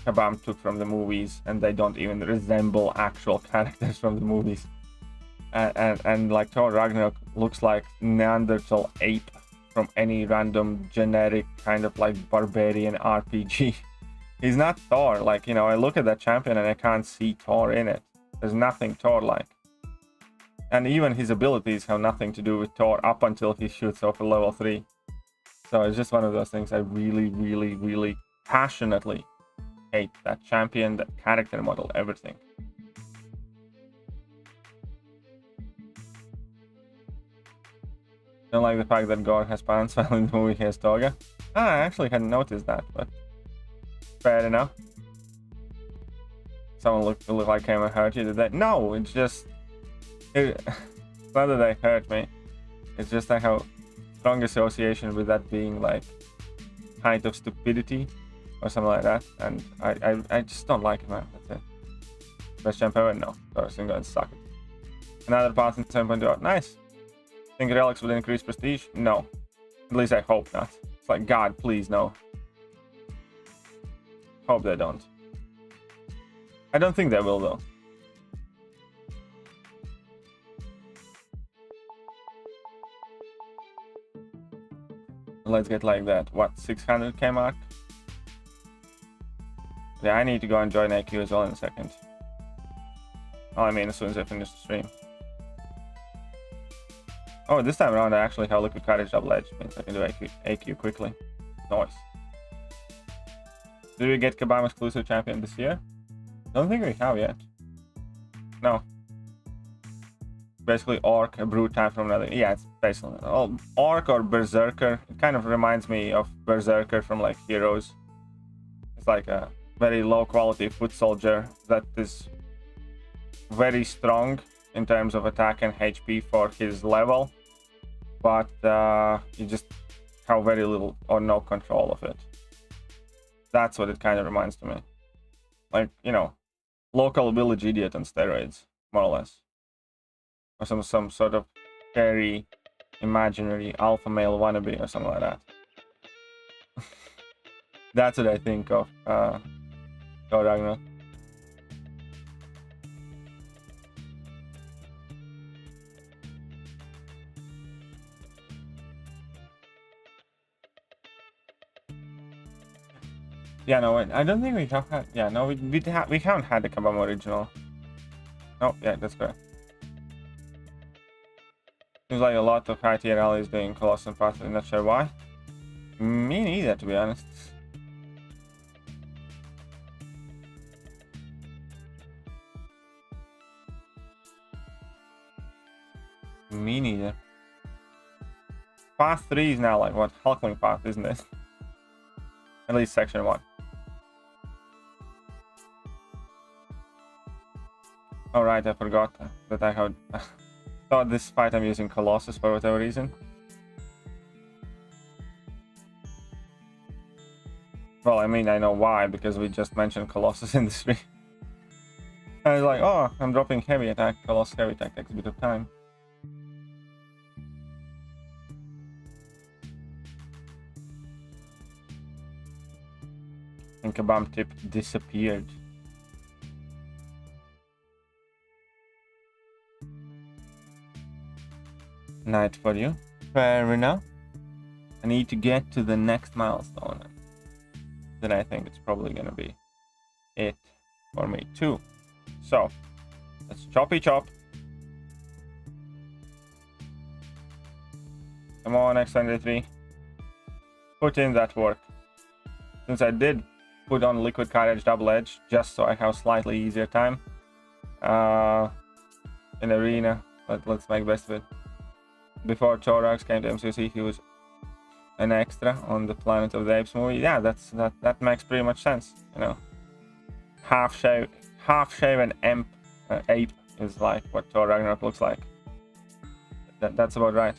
Kabam took from the movies, and they don't even resemble actual characters from the movies. And like Thor Ragnarok looks like Neanderthal ape from any random generic kind of like barbarian RPG. He's not Thor. Like, you know, I look at that champion and I can't see Thor in it. There's nothing Thor-like. And even his abilities have nothing to do with Thor up until he shoots off a level 3. So it's just one of those things I really passionately hate. That champion, that character model, everything. Don't like the fact that Gore has pants while in the movie he has toga. I actually hadn't noticed that, but fair enough. Someone looked like came and hurt you. Did they? No, it's just... it's not that they hurt me. It's just I have strong association with that being like height of stupidity or something like that. And I just don't like it, man. That's it. Best champ ever? No. Sorry, I'm going to suck it. Another pass in 7.0. Nice. Think Relics would increase prestige? No. At least I hope not. It's like, God, please, no. Hope they don't. I don't think they will, though. Let's get like that. What, 600k mark? Yeah, I need to go and join AQ as well in a second. Oh, I mean, as soon as I finish the stream. Oh, this time around I actually have Liquid Courage double edge, means I can do AQ quickly. Nice. Did we get Kabam exclusive champion this year? Don't think we have yet. No. Basically Orc, a brute type from another. Yeah, it's basically Orc or Berserker. It kind of reminds me of Berserker from like Heroes. It's like a very low quality foot soldier that is very strong in terms of attack and HP for his level, but you just have very little or no control of it. That's what it kind of reminds to me. Like, you know, local village idiot on steroids, more or less. Or some sort of scary, imaginary alpha male wannabe or something like that. That's what I think of Thor Ragnarok. Yeah, no, I don't think we have had. Yeah, no, we haven't had the Kabam original. Oh, yeah, that's correct. Seems like a lot of high tier allies doing Colossus and Path, I'm not sure why. Me neither, to be honest. Me neither. Path 3 is now like what? Hulkling Path, isn't it? At least section 1. Oh right, I forgot that I had thought this fight I'm using Colossus for whatever reason. Well, I mean, I know why, because we just mentioned Colossus in the stream. I was like, oh, I'm dropping heavy attack. Colossus heavy attack takes a bit of time. And Kabam tip disappeared. Night for you. Fair enough. I need to get to the next milestone. Then I think it's probably gonna be it for me too. So let's choppy chop. Come on, X73. Put in that work. since I did put on Liquid Courage Double Edge just so I have slightly easier time in arena, but let's make best of it. Before Thorax came to MCOC, he was an extra on the Planet of the Apes movie. Yeah, that makes pretty much sense, you know. Half shaven ape is like what Thor Ragnarok looks like. That's about right.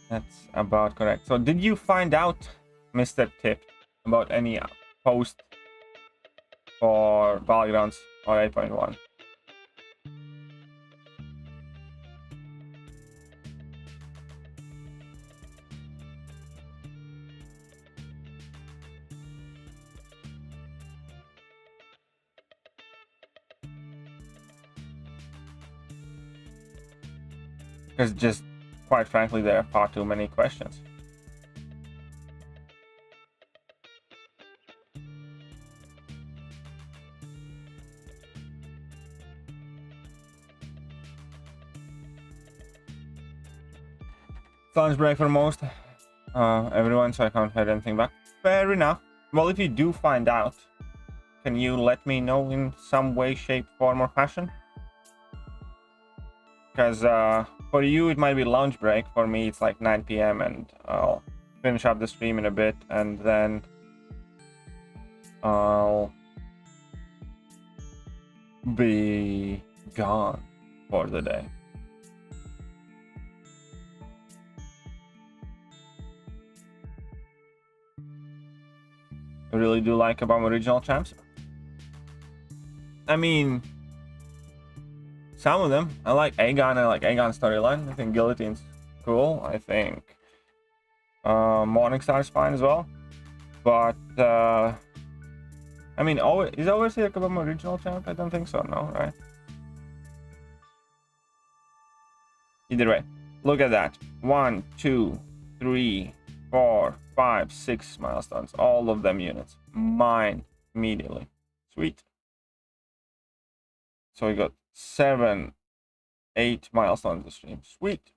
That's about correct. So did you find out, Mr. Tip, about any post for Battlegrounds or 8.1? Because just quite frankly, there are far too many questions. Lunch break for most everyone, so I can't find anything back. Fair enough. Well, if you do find out, can you let me know in some way, shape, form, or fashion? Because for you it might be lunch break. For me it's like 9 p.m. and I'll finish up the stream in a bit and then I'll be gone for the day. I really do like Kabam original champs. I mean, some of them. I like Aegon. I like Aegon's storyline. I think Guillotine's cool. I think Morningstar's fine as well. But I mean, is Overseer a Kabam original champ? I don't think so. No, right? Either way, look at that. 1, 2, 3, 4, 5, 6 milestones. All of them units. Mine immediately. Sweet. So we got 7, 8 milestones to stream. Sweet.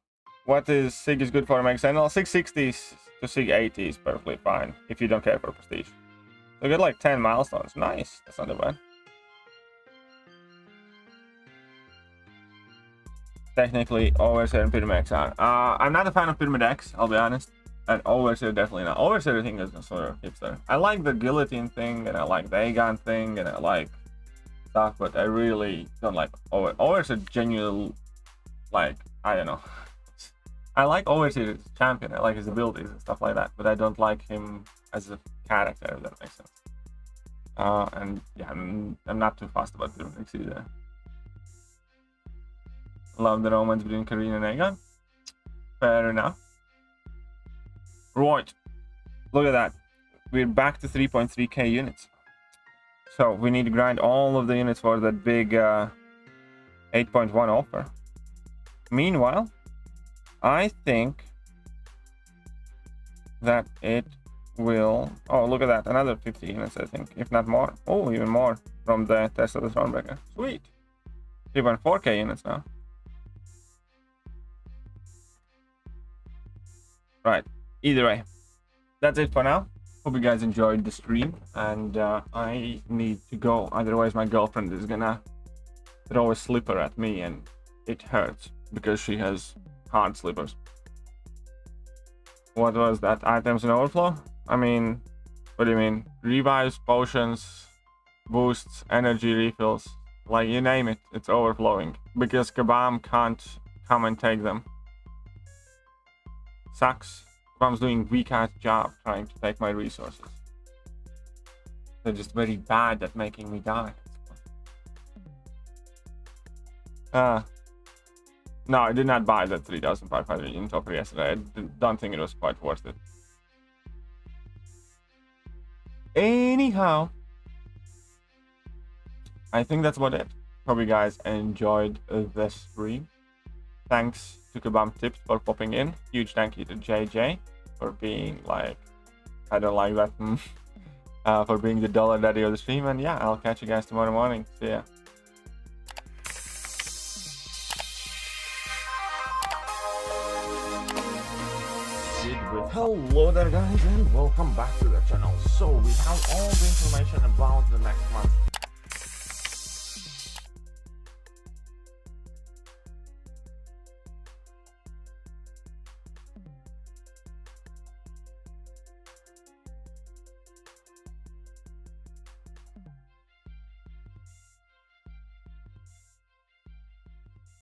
What is SIG is good for Mega Sentinel? 660s to SIG 80 is perfectly fine if you don't care for prestige. So we got like 10 milestones. Nice. That's not too bad. Technically, Overseer and Pyramid X are. I'm not a fan of Pyramid X, I'll be honest. And Overseer definitely not. Overseer I think is a sort of hipster. I like the Guillotine thing, and I like the Aegon thing, and I like stuff, but I really don't like Overseer. Genuinely, like, I don't know. I like Overseer as a champion. I like his abilities and stuff like that, but I don't like him as a character, if that makes sense. And yeah, I'm not too fast about Pyramid X either. Love the romance between Karina and Aegon. Fair enough. Right. Look at that. We're back to 3.3k units. So we need to grind all of the units for that big 8.1 offer. Meanwhile, I think that it will... Oh, look at that. Another 50 units, I think. If not more. Oh, even more from the Test of the Thronebreaker. Sweet. 3.4k units now. Right. Either way, that's it for now. Hope you guys enjoyed the stream, and I need to go. Otherwise, my girlfriend is gonna throw a slipper at me, and it hurts because she has hard slippers. What was that? Items in overflow? I mean, what do you mean? Revives, potions, boosts, energy refills, like you name it, it's overflowing because Kabam can't come and take them. Sucks. Kabam's doing weak-ass job trying to take my resources. They're just very bad at making me die. No, I did not buy that 3,500 unit offer yesterday. I don't think it was quite worth it. Anyhow, I think that's about it. Hope you guys enjoyed the stream. Thanks to Kabam Tips for popping in. Huge thank you to JJ for being like, I don't like that, for being the dollar daddy of the stream. And yeah, I'll catch you guys tomorrow morning. See ya. Sid with. Hello there guys and welcome back to the channel. So we have all the information about the next month